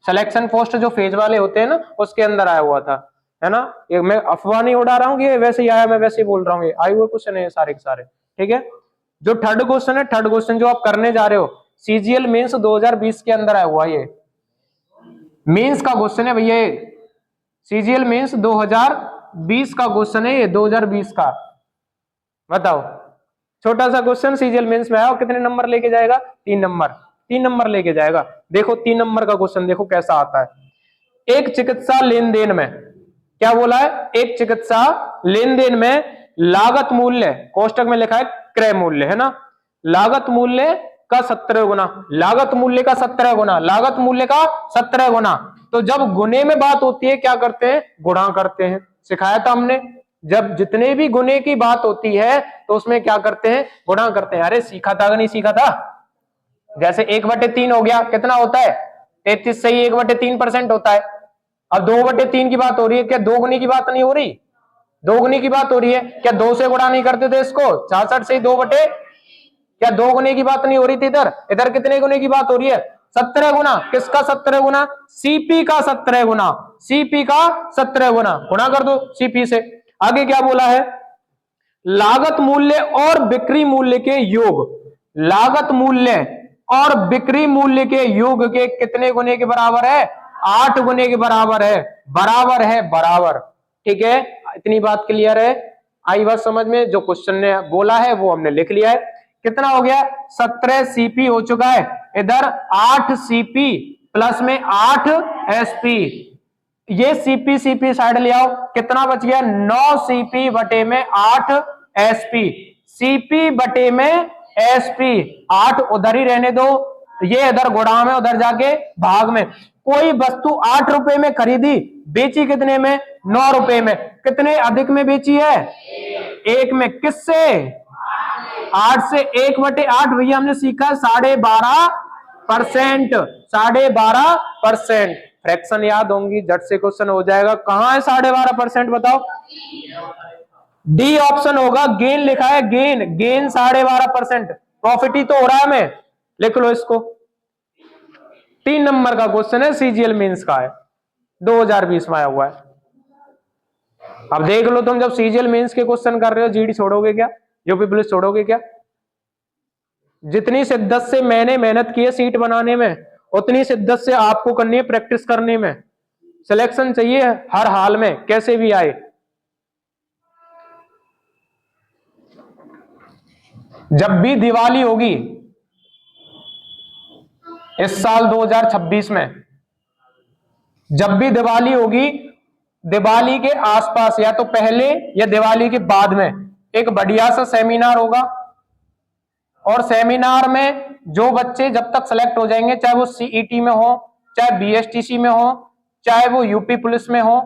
सिलेक्शन पोस्ट जो फेज वाले होते हैं ना उसके अंदर आया हुआ था, है ना। ये मैं अफवाह नहीं उड़ा रहा हूँ कि वैसे ही आया, मैं वैसे ही बोल रहा हूँ, आए हुए क्वेश्चन है सारे के सारे, ठीक है। जो थर्ड क्वेश्चन है, थर्ड क्वेश्चन जो आप करने जा रहे हो, सीजीएल मेंस 2020 के अंदर आया हुआ, ये मेंस का क्वेश्चन है भैया, सीजीएल मेंस 2020 का क्वेश्चन है ये, 2020 का। बताओ, छोटा सा क्वेश्चन सीजीएल मेंस में आया, कितने नंबर लेके जाएगा? 3 नंबर, 3 नंबर लेके जाएगा। देखो 3 नंबर का क्वेश्चन देखो कैसा आता है। एक चिकित्सा लेन देन में, क्या बोला है, एक चिकित्सा लेन देन में लागत मूल्य, कोष्टक में लिखा है क्रय मूल्य, है ना, लागत मूल्य का 17 गुना, लागत मूल्य का 17 गुना, लागत मूल्य का 17 गुना। तो जब गुने में बात होती है क्या करते हैं? गुणा करते हैं, सिखाया था हमने। जब जितने भी गुने की बात होती है तो उसमें क्या करते हैं? गुणा करते हैं। अरे सीखा था कि नहीं सीखा था? जैसे 1/3 हो गया, कितना होता है? 33 से ही 1/3% होता है। अब 2/3 की बात हो रही है, क्या 2 गुनी की बात नहीं हो रही? 2 गुनी की बात हो रही है, क्या 2 से गुणा नहीं करते थे इसको? 66 से ही 2 बटे, क्या 2 गुने की बात नहीं हो रही थी? इधर इधर कितने गुने की बात हो रही है? 17 गुना। किसका 17 गुना? सीपी का 17 गुना, सीपी का 17 गुना, गुणा कर दो सीपी से। आगे क्या बोला है? लागत मूल्य और बिक्री मूल्य के योग, लागत मूल्य और बिक्री मूल्य के योग के कितने गुने के बराबर है? 8 गुने के बराबर है, बराबर है, बराबर। ठीक है, इतनी बात क्लियर है? आई बात समझ में? जो क्वेश्चन ने बोला है वो हमने लिख लिया है। कितना हो गया? 17 सीपी हो चुका है, इधर 8 सीपी प्लस में 8 एसपी, ये सीपी सीपी साइड ले आओ, कितना बच गया? 9 सीपी बटे में 8 एसपी, सीपी बटे में एसपी, 8 उधर ही रहने दो, ये इधर गुणा में, उधर जाके भाग में। कोई वस्तु 8 रुपए में खरीदी, बेची कितने में? 9 रुपए में। कितने अधिक में बेची है? 1 में। किससे? 8 से 1/8 भैया हमने सीखा 12.5%, 12.5%। फ्रैक्शन याद होंगी, झट से क्वेश्चन हो जाएगा। कहां है 12.5%? बताओ। डी ऑप्शन होगा, गेन लिखा है, गेन, गेन 12.5%, प्रॉफिट ही तो हो रहा है हमें। लिख लो इसको। 3 नंबर का क्वेश्चन है, सीजीएल मेंस का है, 2020 में आया हुआ है। अब देख लो, तुम जब सीजीएल मेंस के क्वेश्चन कर रहे हो, जीडी छोड़ोगे क्या? यूपी पुलिस छोड़ोगे क्या? जितनी शिद्दत से मैंने मेहनत की है सीट बनाने में, उतनी शिद्दत से आपको करनी है प्रैक्टिस करने में। सिलेक्शन चाहिए हर हाल में, कैसे भी आए। जब भी दिवाली होगी इस साल 2026 में, जब भी दिवाली होगी, दिवाली के आसपास या तो पहले या दिवाली के बाद में एक बढ़िया सा सेमिनार होगा, और सेमिनार में जो बच्चे जब तक सेलेक्ट हो जाएंगे, चाहे वो सीईटी में हो, चाहे बीएसटीसी में हो, चाहे वो यूपी पुलिस में हो,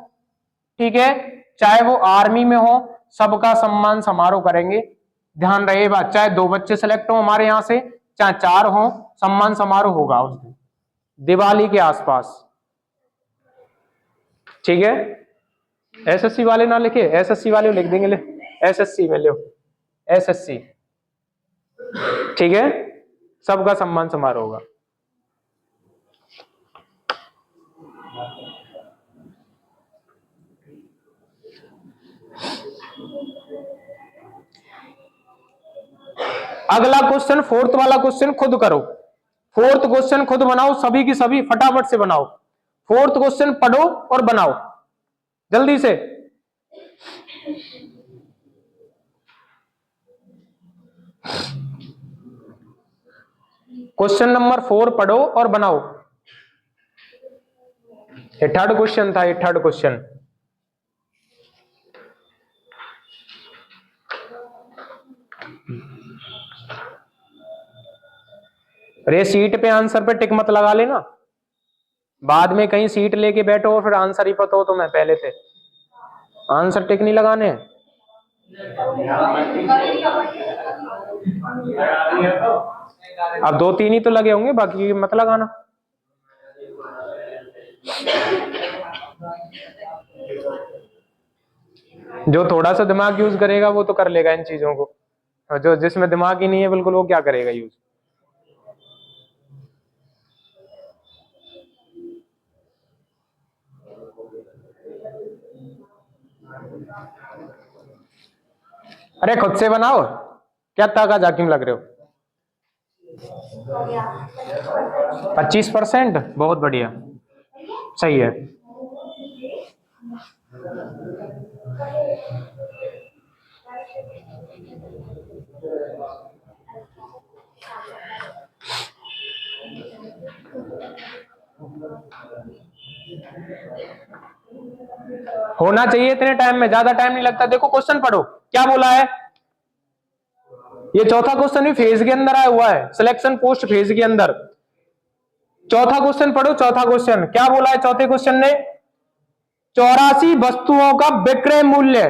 ठीक है, चाहे वो आर्मी में हो, सबका सम्मान समारोह करेंगे। ध्यान रहे बात, चाहे 2 बच्चे सेलेक्ट हो हमारे यहां से, चाहे 4 हो, सम्मान समारोह होगा उस दिन दिवाली के आसपास। ठीक है, एसएससी वाले ना लिखे, एसएससी वाले लिख देंगे, ले एसएससी में लो, एसएससी, ठीक है, सबका सम्मान समारोह होगा। अगला क्वेश्चन, फोर्थ वाला क्वेश्चन खुद करो, फोर्थ क्वेश्चन खुद बनाओ, सभी की सभी फटाफट से बनाओ। फोर्थ क्वेश्चन पढ़ो और बनाओ जल्दी से। क्वेश्चन नंबर 4 पढ़ो और बनाओ। ये थर्ड क्वेश्चन था, ये थर्ड क्वेश्चन। अरे सीट पे आंसर पे टिक मत लगा लेना, बाद में कहीं सीट लेके बैठो और फिर आंसर ही पता हो तो मैं पहले थे, आंसर टिक नहीं लगाने। अब 2-3 ही तो लगे होंगे, बाकी मत लगाना। जो थोड़ा सा दिमाग यूज करेगा वो तो कर लेगा इन चीजों को, और जो जिसमें दिमाग ही नहीं है बिल्कुल, वो क्या करेगा यूज। अरे खुद से बनाओ, क्या ताका जाकिम लग रहे हो। 25%, बहुत बढ़िया, सही है। होना चाहिए इतने टाइम में, ज्यादा टाइम नहीं लगता। देखो क्वेश्चन पढ़ो क्या बोला है, ये चौथा क्वेश्चन भी फेज के अंदर आया हुआ है, सिलेक्शन पोस्ट फेज के अंदर। चौथा क्वेश्चन पढ़ो, चौथा क्वेश्चन क्या बोला है चौथे क्वेश्चन ने, 84 वस्तुओं का विक्रय मूल्य,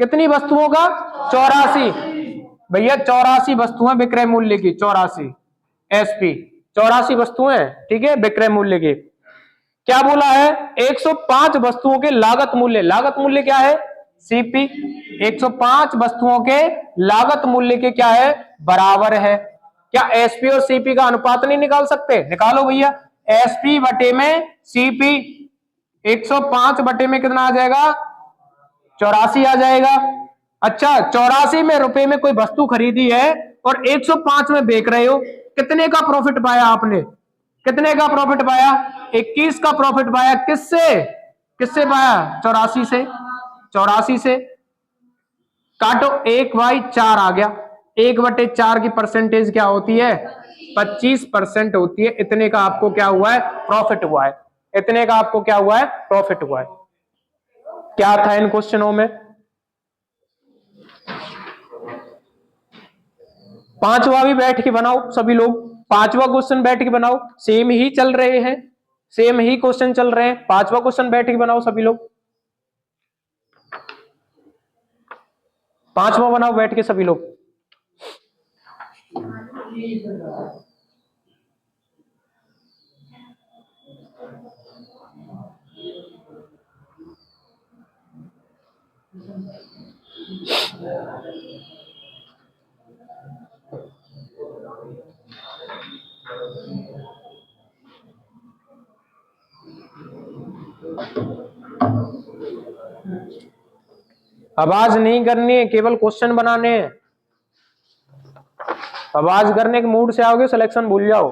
कितनी वस्तुओं का, 84 भैया, 84 वस्तुएं विक्रय मूल्य की, 84 एसपी, 84 वस्तुएं, ठीक है, विक्रय मूल्य की। क्या बोला है, 105 वस्तुओं के लागत मूल्य, लागत मूल्य क्या है, सीपी, 105 वस्तुओं के लागत मूल्य के क्या है, बराबर है। क्या एसपी और सीपी का अनुपात नहीं निकाल सकते, निकालो भैया, एसपी बटे में सीपी, 105 बटे में कितना आ जाएगा, 84 आ जाएगा। अच्छा, 84 में रुपए में कोई वस्तु खरीदी है और 105 में बेच रहे हो, कितने का प्रॉफिट पाया आपने, कितने का प्रॉफिट पाया, 21 का प्रॉफिट पाया। किससे, किससे पाया, 84 से, 84 से। काटो, 1/4 आ गया, 1/4 की परसेंटेज क्या होती है, 25% होती है। इतने का आपको क्या हुआ है, प्रॉफिट हुआ है, इतने का आपको क्या हुआ है, प्रॉफिट हुआ है। क्या था इन क्वेश्चनों में, पांचवा भी बैठ के बनाओ सभी लोग, पांचवा क्वेश्चन बैठ के बनाओ, सेम ही चल रहे हैं, सेम ही क्वेश्चन चल रहे हैं, पांचवा क्वेश्चन बैठ के बनाओ सभी लोग, पांचवा बनाओ बैठ के सभी लोग। आवाज नहीं करनी है, केवल क्वेश्चन बनाने हैं। आवाज करने के मूड से आओगे सिलेक्शन भूल जाओ।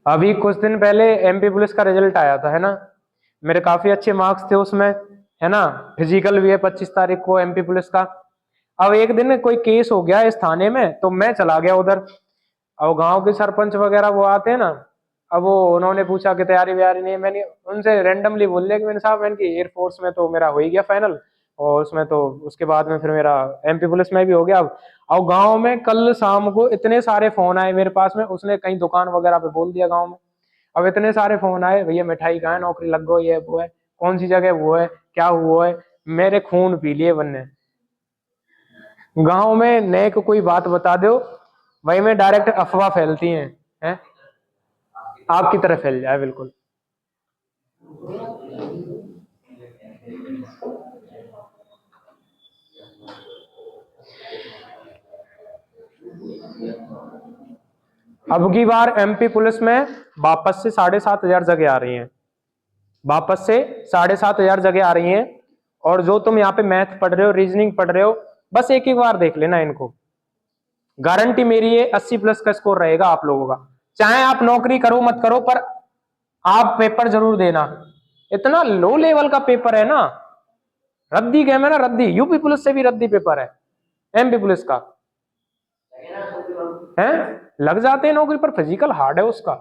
अभी कुछ दिन पहले एमपी पुलिस का रिजल्ट आया था, है ना, मेरे काफी अच्छे मार्क्स थे उसमें, है ना, फिजिकल भी है 25 तारीख को एमपी पुलिस का। अब एक दिन कोई केस हो गया इस थाने में, तो मैं चला गया उधर। अब गांव के सरपंच वगैरह वो आते हैं ना, अब वो उन्होंने पूछा कि तैयारी व्यारी नहीं है, मैंने उनसे रैंडमली बोल दिया कि मैंने साहब मैंने एयरफोर्स में तो मेरा हो ही गया फाइनल, और उसमें तो उसके बाद में फिर मेरा एमपी पुलिस में भी हो गया। अब गांव में कल शाम को इतने सारे फोन आए मेरे पास में, उसने कहीं दुकान वगैरह पे बोल दिया गांव में। अब इतने सारे फोन आए, भैया मिठाई कहाँ है, नौकरी लग गई है, वो है, कौन सी जगह, वो है, क्या हुआ है, मेरे खून पी लिए बनने। गांव में नए को कोई बात बता दो, वही में डायरेक्ट अफवाह फैलती हैं, आग की तरह फैल जाए बिल्कुल। अब की बार एमपी पुलिस में वापस से 7,500 जगह आ रही हैं, वापस से 7,500 जगह आ रही हैं। और जो तुम यहाँ पे मैथ पढ़ रहे हो, रीजनिंग पढ़ रहे हो, बस एक बार देख लेना इनको, गारंटी मेरी है 80+ का स्कोर रहेगा आप लोगों का। चाहे आप नौकरी करो मत करो, पर आप पेपर जरूर देना। इतना लो लेवल का पेपर है ना, रद्दी गेम है ना, रद्दी, यूपी पुलिस से भी रद्दी पेपर है एमपी पुलिस का। हैं, लग जाते हैं नौकरी पर। फिजिकल हार्ड है उसका,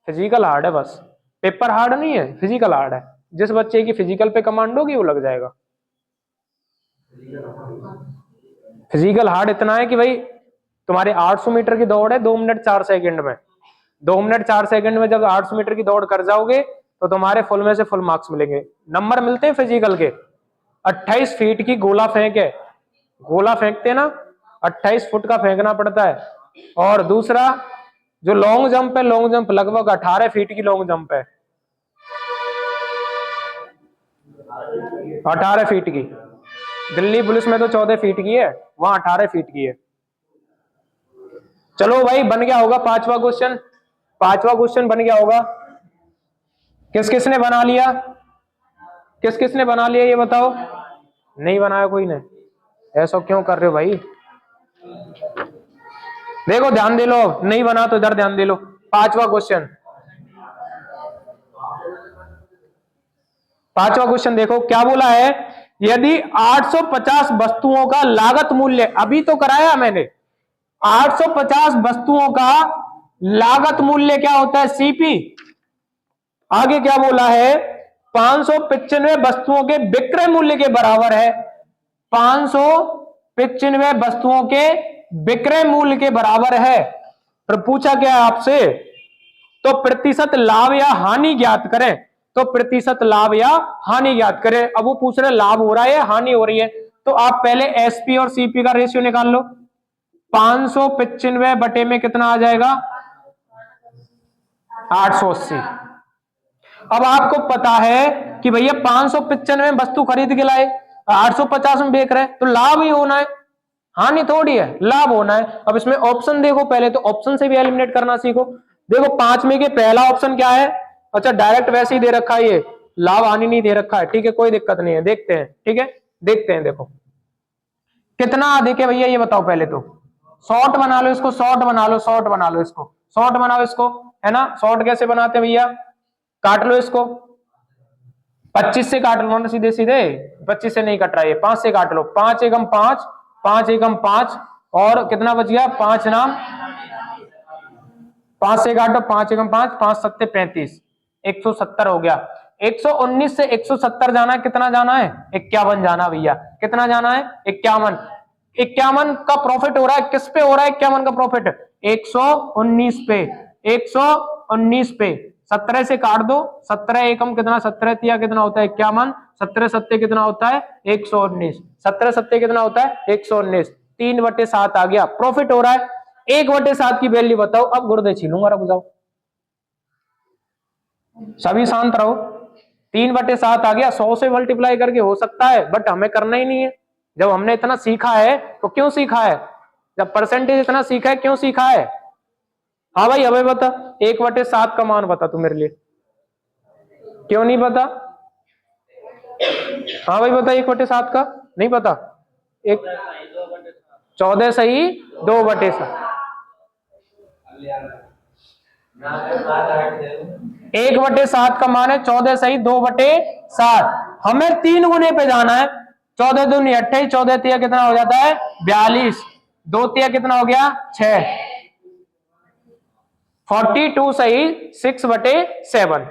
फिजिकल हार्ड है बस, पेपर हार्ड नहीं है, फिजिकल हार्ड है। जिस बच्चे की फिजिकल पे कमांड होगी वो लग जाएगा। फिजिकल हार्ड इतना है कि भाई तुम्हारे 800 मीटर की दौड़ है 2 मिनट 4 सेकंड में, 2 मिनट 4 सेकंड में जब 800 मीटर की दौड़ कर जाओगे तो तुम्हारे फुल में से फुल मार्क्स मिलेंगे। नंबर मिलते हैं फिजिकल के। 28 फीट की गोला फेंक है, गोला फेंकते ना, 28 फुट का फेंकना पड़ता है। और दूसरा जो लॉन्ग जंप है, लॉन्ग जंप लगभग 18 फीट की लॉन्ग जंप है, 18 फीट की। दिल्ली पुलिस में तो 14 फीट की है, वहां 18 फीट की है। चलो भाई बन गया होगा पांचवा क्वेश्चन, पांचवा क्वेश्चन बन गया होगा। किस किसने बना लिया, किस किसने बना लिया ये बताओ। नहीं बनाया कोई ने, ऐसा क्यों कर रहे हो भाई। देखो ध्यान दे लो, नहीं बना तो इधर ध्यान दे लो। पांचवा क्वेश्चन, पांचवा क्वेश्चन देखो क्या बोला है। यदि 850 वस्तुओं का लागत मूल्य, अभी तो कराया मैंने, 850 वस्तुओं का लागत मूल्य क्या होता है, सीपी। आगे क्या बोला है, 595 वस्तुओं के विक्रय मूल्य के बराबर है, 595 वस्तुओं के विक्रय मूल्य के बराबर है। पर पूछा क्या है आपसे, तो प्रतिशत लाभ या हानि ज्ञात करें, तो प्रतिशत लाभ या हानि ज्ञात करें। अब वो पूछ रहे लाभ हो रहा है या हानि हो रही है, तो आप पहले एसपी और सीपी का रेशियो निकाल लो। 595 बटे में कितना आ जाएगा, 880। अब आपको पता है कि भैया 595 वस्तु खरीद के लाए, 850 में बेच रहे हैं, तो लाभ ही होना है, हानि थोड़ी है, लाभ होना है। अब इसमें ऑप्शन देखो पहले, तो ऑप्शन से भी एलिमिनेट करना सीखो। देखो 5 में के पहला ऑप्शन क्या है, अच्छा डायरेक्ट वैसे ही दे रखा है, ये लाभ हानि नहीं दे रखा है, ठीक है कोई दिक्कत नहीं है, देखते हैं, ठीक है देखते हैं। देखो कितना अधिक है भैया ये बताओ पहले तो। शॉर्ट बना लो इसको, शॉर्ट बना लो, शॉर्ट बना लो इसको, शॉर्ट बनाओ इसको, है ना। शॉर्ट कैसे बनाते हैं भैया, काट लो इसको, 25 से काट लो ना, सीधे सीधे 25 से नहीं कट रहा है, 5 से काट लो, 5 एकम 5, 5 एकम 5, और कितना बच गया, 5 नाम, 5 से काटो, 5 एकम 5, 5 सत्ते 35, 170 हो गया। 119 से 170 जाना है, कितना जाना है, 51 जाना भैया, कितना जाना है, 51। 51 का प्रॉफिट हो रहा है, किस पे हो रहा है 51 का प्रॉफिट, 119 पे, 119 पे। 17 से काट दो, 17 एकम कितना, 17 तिया कितना होता है 51, 17 सत्ते कितना होता है 119, 17 सत्ते कितना होता है 119, 3/7 आ गया, प्रॉफिट हो रहा है। 1/7 की वैल्यू बताओ, अब गुर्दे छीलूंगा, रुक जाओ सभी शांत रहो। 3/7 आ गया, 100 से मल्टीप्लाई करके हो सकता है, बट हमें करना ही नहीं है। जब हमने इतना सीखा है तो क्यों सीखा है, जब परसेंटेज इतना सीखा है क्यों सीखा है। हाँ भाई अबे बता, 1/7 का मान बता तू मेरे लिए, क्यों नहीं पता। हाँ भाई बता, 1/7 का नहीं पता, एक 14 सही 2/7, 1/7 का मान है 14 सही 2/7। हमें 3 गुने पे जाना है, 14 दूनी 28, 14 तिया कितना हो जाता है 42, 2 तिया कितना हो गया 6, 42 सही 6/7।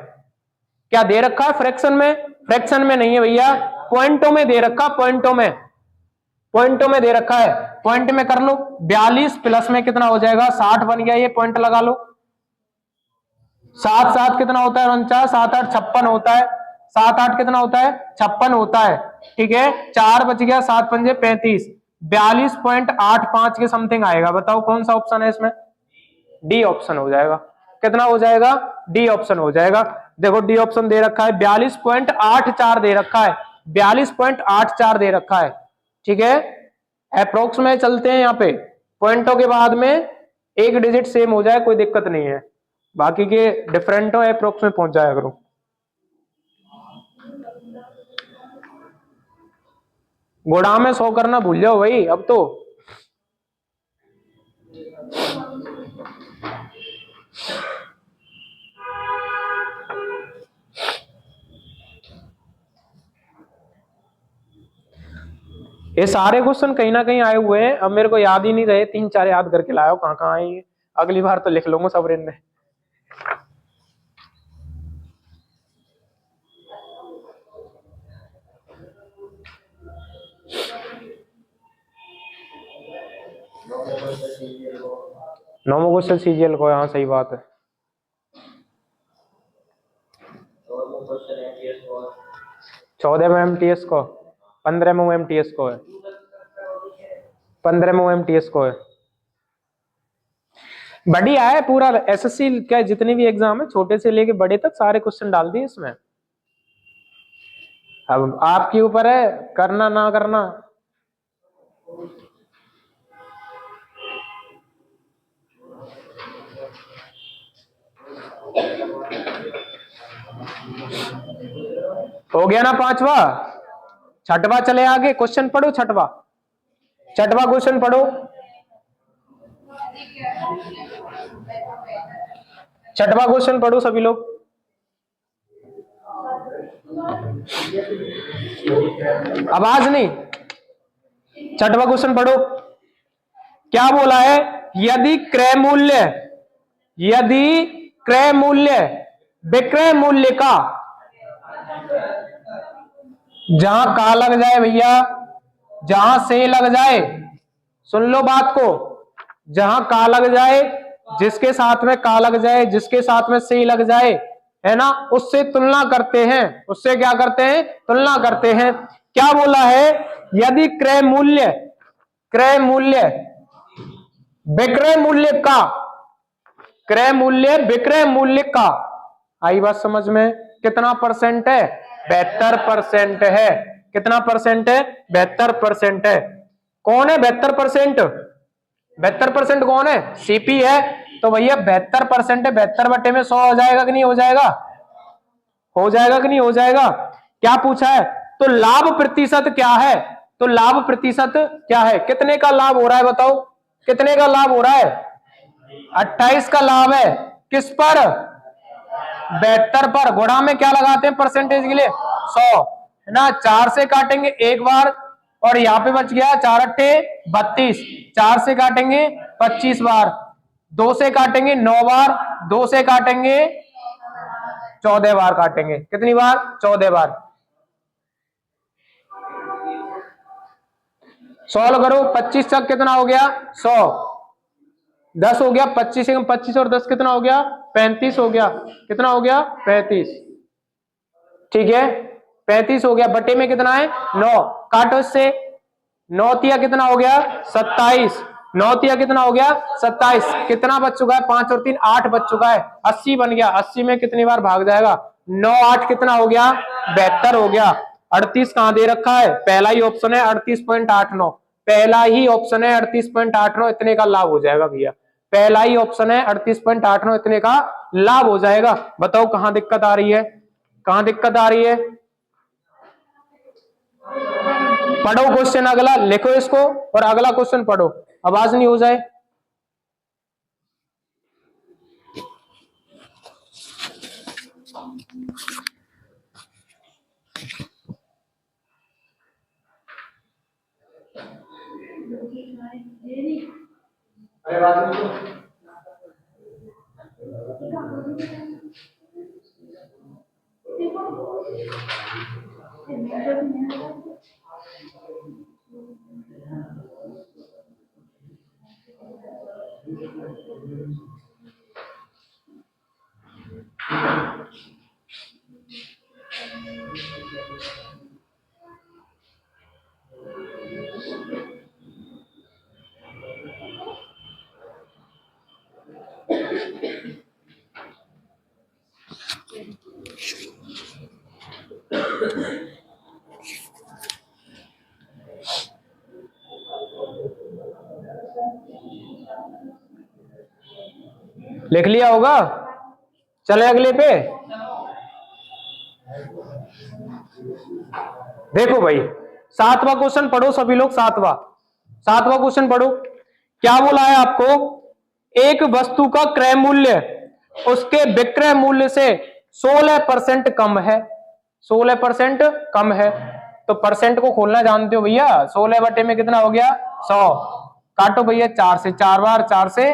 क्या दे रखा है फ्रैक्शन में, फ्रैक्शन में नहीं है भैया, पॉइंटों में दे रखा, पॉइंटों में, पॉइंटों में दे रखा है, पॉइंट में कर लो। 42 प्लस में कितना हो जाएगा 60 बन गया, ये पॉइंट लगा लो। 7 7 कितना होता है 49, 7 8 56 होता है, 7 8 कितना होता है 56 होता है, ठीक है 4 बच गया, 7 पंजे 35, 42.85 के समथिंग आएगा। बताओ कौन सा ऑप्शन है इसमें, डी ऑप्शन हो जाएगा। कितना हो जाएगा, डी ऑप्शन हो जाएगा। देखो डी ऑप्शन दे रखा है, 42.84 दे रखा है, 42.84 दे रखा है, ठीक है। अप्रोक्स में चलते हैं यहाँ पे, पॉइंटों के बाद में एक डिजिट सेम हो जाए कोई दिक्कत नहीं है, बाकी के डिफरेंट हो अप्रोक्स में पहुंच जाया करो। गोड़ा में 100 करना भूल जाओ भाई अब तो। ये सारे क्वेश्चन कहीं ना कहीं आए हुए हैं, अब मेरे को याद ही नहीं रहे, 3-4 याद करके लाया कहाँ कहाँ आए ये। अगली बार तो लिख लूंगा सबरेन में। नॉर्मल क्वेश्चन सीजीएल को, हाँ सही बात है। 14 में एमटीएस को, 15 में एमटीएस को है, 15 में एमटीएस को है। बढ़िया है पूरा एसएससी का जितने भी एग्जाम है छोटे से लेके बड़े तक सारे क्वेश्चन डाल दिए इसमें। अब आपके ऊपर है करना ना करना। हो गया ना पांचवा। छठवा चले आगे, क्वेश्चन पढ़ो छठवा, छठवा क्वेश्चन पढ़ो। छठवा क्वेश्चन पढ़ो सभी लोग। आवाज नहीं, छठवा क्वेश्चन पढ़ो। क्या बोला है? यदि क्रय मूल्य, यदि क्रय मूल्य विक्रय मूल्य का, जहां का लग जाए भैया, जहां से लग जाए, सुन लो बात को, जहां का लग जाए, जिसके साथ में का लग जाए, जिसके साथ में से लग जाए, है ना, उससे तुलना करते हैं। उससे क्या करते हैं? तुलना करते हैं। क्या बोला है? यदि क्रय मूल्य, क्रय मूल्य विक्रय मूल्य का, क्रय मूल्य विक्रय मूल्य का, आई बात समझ में? कितना परसेंट है? 72% है। कितना परसेंट है? 72% है। कौन है 72%? 72% कौन है? सीपी है। तो भैया 72% है, 72 में 100 हो जाएगा कि नहीं हो जाएगा? हो जाएगा कि नहीं हो जाएगा? क्या पूछा है? तो लाभ प्रतिशत क्या है? तो लाभ प्रतिशत क्या है? कितने का लाभ हो रहा है बताओ? कितने का लाभ हो रहा है? 28 का लाभ है। किस पर? 72 पर। गुणा में क्या लगाते हैं परसेंटेज के लिए? 100, है ना। 4 से काटेंगे एक बार, और यहां पे बच गया 4 अट्ठे 32, 4 से काटेंगे 25 बार, 2 से काटेंगे 9 बार, 2 से काटेंगे 14 बार काटेंगे। कितनी बार? 14 बार। सॉल्व करो। 25 तक कितना हो गया? 100। 10 हो गया, 25 25 और 10 कितना हो गया? 35 हो गया। कितना हो गया? 35। ठीक है, 35 हो गया। बटे में कितना है? 9। काटो इससे। 9 तिया कितना हो गया? 27। 9 तिया कितना हो गया? 27। कितना बच चुका है? 5 और 3 8 बच चुका है। 80 बन गया। 80 में कितनी बार भाग जाएगा? 9 8 कितना हो गया? 72 हो गया। 38 कहां दे रखा है? पहला ही ऑप्शन है 38.89, पहला ही ऑप्शन है 38.89। इतने का लाभ हो जाएगा भैया, पहला ही ऑप्शन है 38.89, इतने का लाभ हो जाएगा। बताओ कहां दिक्कत आ रही है? कहां दिक्कत आ रही है? पढ़ो क्वेश्चन अगला, लिखो इसको और अगला क्वेश्चन पढ़ो, आवाज नहीं हो जाए। अरे बात नहीं। लिख लिया होगा? चले अगले पे। देखो भाई, 7वां क्वेश्चन पढ़ो सभी लोग। 7वां क्वेश्चन पढ़ो। क्या बोला है आपको? एक वस्तु का क्रय मूल्य उसके विक्रय मूल्य से 16% कम है। 16% कम है। तो परसेंट को खोलना जानते हो भैया, 16 बटे में कितना हो गया 100, काटो भैया 4 से, 4 बार 4 से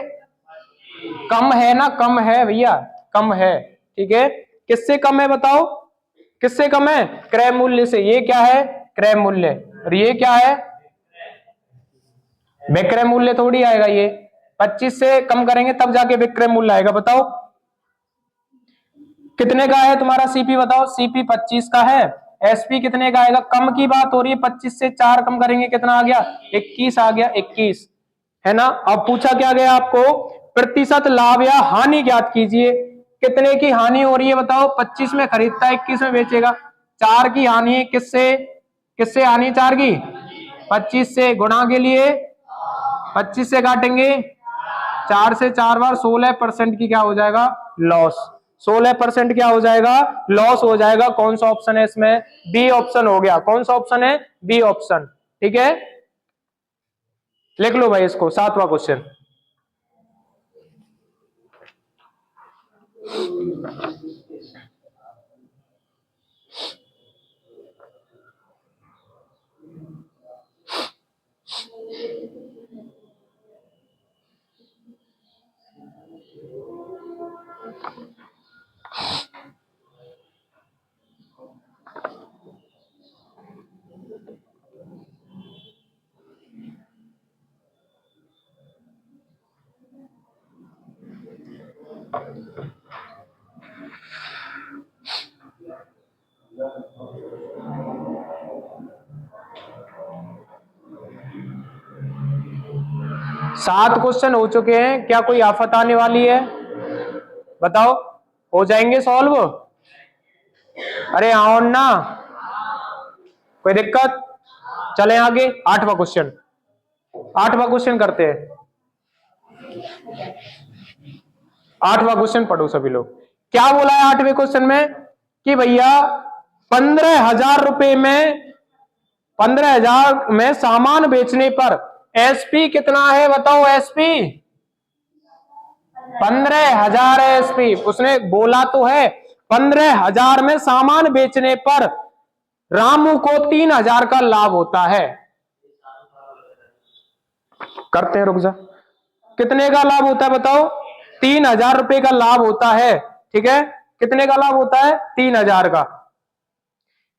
कम है ना, कम है भैया, कम है, ठीक है। किससे कम है बताओ, किससे कम है, क्रय मूल्य से। ये क्या है, क्रय मूल्य, और ये क्या है, विक्रय मूल्य थोड़ी आएगा ये। 25 से कम करेंगे तब जाके विक्रय मूल्य आएगा। बताओ कितने का है तुम्हारा सीपी, बताओ सीपी 25 का है, एसपी कितने का आएगा, कम की बात हो रही है, 25 से 4 कम करेंगे कितना आ गया 21 आ गया, 21 है ना। अब पूछा क्या गया आपको, प्रतिशत लाभ या हानि ज्ञात कीजिए। कितने की हानि हो रही है बताओ, 25 में खरीदता है 21 में बेचेगा, 4 की हानि है, किससे किससे हानि 4 की, 25 से, गुणा के लिए 25 से काटेंगे 4 से 4 बार 16% की क्या हो जाएगा लॉस, 16% क्या हो जाएगा लॉस हो जाएगा। कौन सा ऑप्शन है इसमें, बी ऑप्शन हो गया। कौन सा ऑप्शन है, बी ऑप्शन, ठीक है। लिख लो भाई इसको, 7वां क्वेश्चन। सात क्वेश्चन हो चुके हैं, क्या कोई आफत आने वाली है बताओ, हो जाएंगे सॉल्व, अरे आओ ना, कोई दिक्कत, चलें आगे। 8वां क्वेश्चन, 8वां क्वेश्चन करते हैं। 8वां क्वेश्चन पढ़ो सभी लोग। क्या बोला है 8वें क्वेश्चन में कि भैया 15,000 रुपए में 15,000 में सामान बेचने पर एसपी कितना है बताओ, एसपी 15,000 है एसपी, उसने बोला तो है 15,000 में सामान बेचने पर रामू को 3,000 का लाभ होता है। करते हैं, रुक जा, कितने का लाभ होता है बताओ, 3,000 रुपए का लाभ होता है, ठीक है। कितने का लाभ होता है, 3,000 का,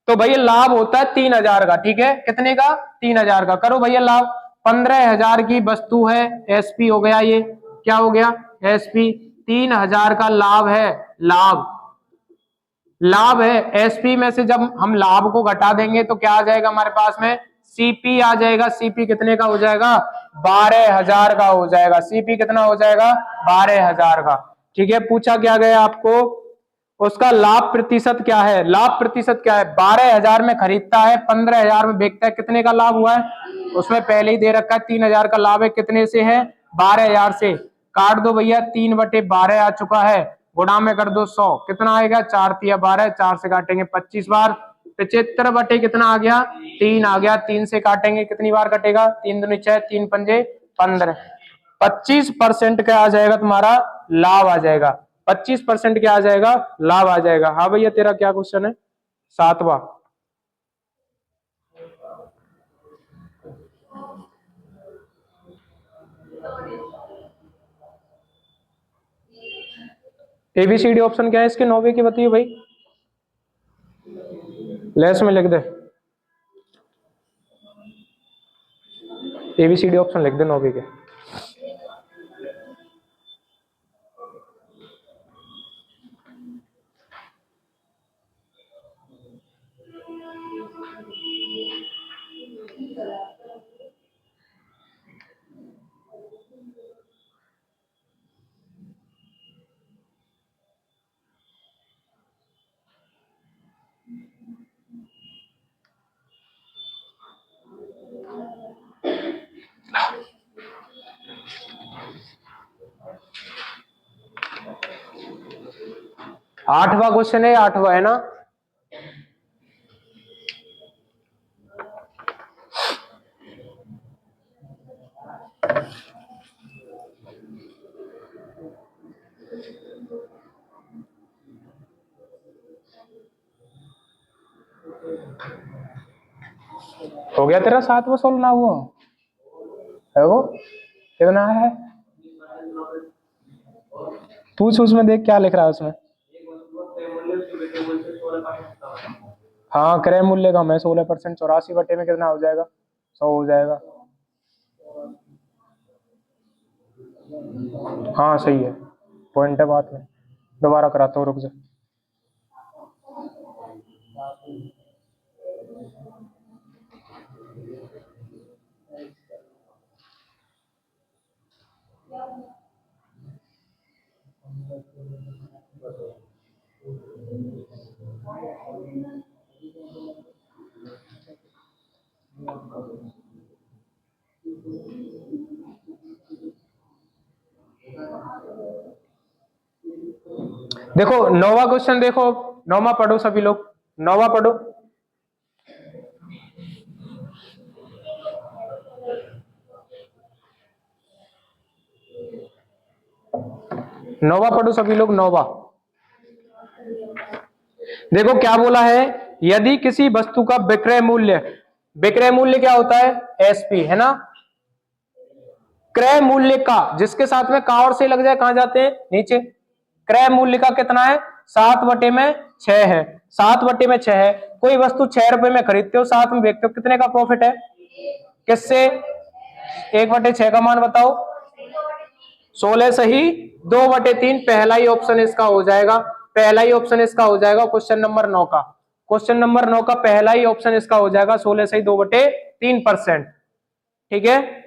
तो भैया लाभ होता है 3,000 का, ठीक है। कितने का, 3,000 का, करो भैया लाभ। 15,000 की वस्तु है, एसपी हो गया, ये क्या हो गया एसपी, 3,000 का लाभ है, लाभ लाभ है। एसपी में से जब हम लाभ को घटा देंगे तो क्या आ जाएगा हमारे पास में, सीपी आ जाएगा। सीपी कितने का हो जाएगा, 12,000 का हो जाएगा। सीपी कितना हो जाएगा, 12,000 का, ठीक है। पूछा क्या गया आपको, उसका लाभ प्रतिशत क्या है, लाभ प्रतिशत क्या है, 12,000 में खरीदता है, 15,000 में बेचता है, कितने का लाभ हुआ है, उसमें पहले ही दे रखा है 3,000 का लाभ है, कितने से है 12,000 से, काट दो भैया 3/12 आ चुका है, गुणा में कर दो 100, कितना आएगा 4 तिया 12, 4 से काटेंगे 25 बार, 75 बटे कितना आ गया 3 आ गया, 3 से काटेंगे कितनी बार कटेगा, 3 दूनी 6, 3 पंजे 15, 25% का आ जाएगा तुम्हारा लाभ आ जाएगा, 25% क्या आ जाएगा लाभ आ जाएगा। हाँ भैया तेरा क्या क्वेश्चन है, 7वां। एबीसीडी ऑप्शन क्या है इसके 9वीं की बताइए भाई, लेस में लिख दे, एबीसीडी ऑप्शन लिख दे 9वीं के। आठवां क्वेश्चन है, 8वां है ना, हो गया तेरा 7वां सोल्व ना हुआ है वो कितना है? पूछ उसमें देख क्या लिख रहा है उसमें। हाँ क्रय मूल्य कम है 16%, 84 बटे में कितना हो जाएगा? 100 हो जाएगा। हाँ सही है, पॉइंट है बात में। दोबारा कराता हूँ, रुक जा। देखो 9वां क्वेश्चन देखो, 9वां पढ़ो सभी लोग, 9वां पढ़ो। 9वां पढ़ो सभी लोग, 9वां। देखो क्या बोला है, यदि किसी वस्तु का विक्रय मूल्य, विक्रय मूल्य क्या होता है? एसपी, है ना। क्रय मूल्य का, जिसके साथ में का और से लग जाए कहां जाते हैं? नीचे। क्रय मूल्य का कितना है? 7/6 है। 7/6 है। कोई वस्तु 6 रुपए में खरीदते हो, 7 में बेचते हो, कितने का प्रॉफिट है? किससे? 1/6 का मान बताओ। 16 सही, 2/3। पहला ही ऑप्शन इसका हो जाएगा, पहला ही ऑप्शन इसका हो जाएगा क्वेश्चन नंबर 9 का। क्वेश्चन नंबर 9 का पहला ही ऑप्शन इसका हो जाएगा, 16 सही 2/3%। ठीक है।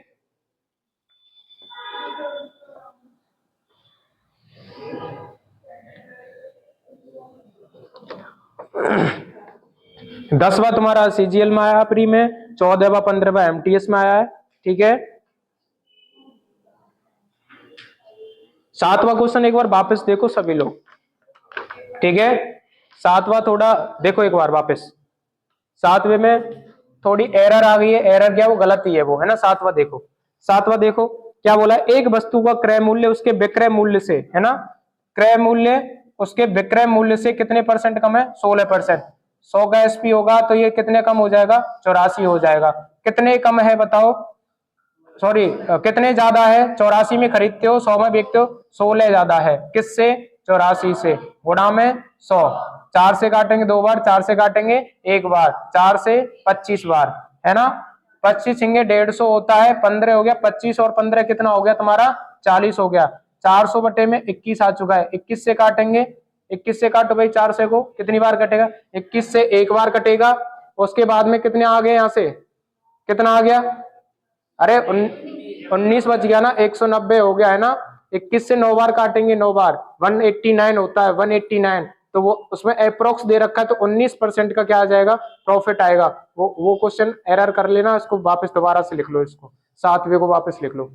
दसवां तुम्हारा सीजीएल में आया प्री में, 14वां 15वां एमटीएस में आया है। ठीक है। 7वां क्वेश्चन एक बार वापस देखो सभी लोग। ठीक है। 7वां थोड़ा देखो एक बार वापस। 7वें में थोड़ी एरर आ गई है, एरर क्या? वो गलत ही है वो, है ना। 7वां देखो, 7वां देखो क्या बोला है, एक वस्तु का क्रय मूल्य उसके विक्रय मूल्य से, है ना, क्रय मूल्य उसके विक्रय मूल्य से कितने परसेंट कम है? 16%। 100 का एसपी होगा तो ये कितने कम हो जाएगा? 84 हो जाएगा। कितने कम है बताओ? सॉरी, कितने ज्यादा है? 84 में खरीदते हो, 100 में बेचते हो, 16 ज्यादा है। किससे? 84 से। गुणा में 100, 4 से काटेंगे 2 बार, 4 से काटेंगे 1 बार, 4 से 25 बार, है ना। 25 हिंगे 150 होता है, 15 हो गया, 25 और 15 कितना हो गया तुम्हारा? 40 हो गया। 400 बटे में 21 आ चुका है। 21 से काटेंगे, 21 से काटो भाई 4 से को, कितनी बार कटेगा? 21 से 1 बार कटेगा। उसके बाद में कितने आ गए? यहां से कितना आ गया? अरे 19 बच गया ना, 190 हो गया, है ना। 21 से 9 बार काटेंगे, 9 बार 189 होता है, 189। तो वो उसमें अप्रोक्स दे रखा है, तो 19% का क्या आ जाएगा? प्रॉफिट आएगा। वो क्वेश्चन एरर कर लेना, इसको वापस दोबारा से लिख लो, इसको 7वें को वापस लिख लो,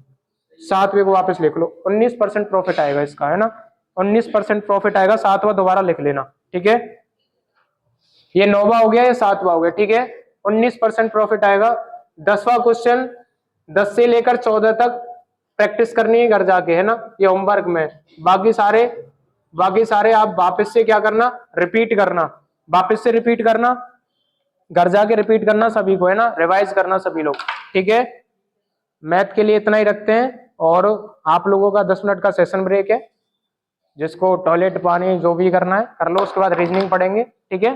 7वें को वापस लिख लो। 19% प्रॉफिट आएगा इसका, है ना। 19% प्रॉफिट आएगा, 7वां दोबारा लिख लेना। ठीक है। ये 9वां हो गया, ये 7वां हो गया। ठीक है। 19% प्रॉफिट आएगा। 10वां क्वेश्चन 10 से लेकर 14 तक प्रैक्टिस करनी है घर जाके, है ना, ये होमवर्क में। बाकी सारे आप वापस से क्या करना? रिपीट करना, वापस से रिपीट करना, घर जाके रिपीट करना सभी को, है ना, रिवाइज करना सभी लोग। ठीक है। मैथ के लिए इतना ही रखते हैं, और आप लोगों का 10 मिनट का सेशन ब्रेक है। जिसको टॉयलेट पानी जो भी करना है कर लो, उसके बाद रीजनिंग पढ़ेंगे। ठीक है।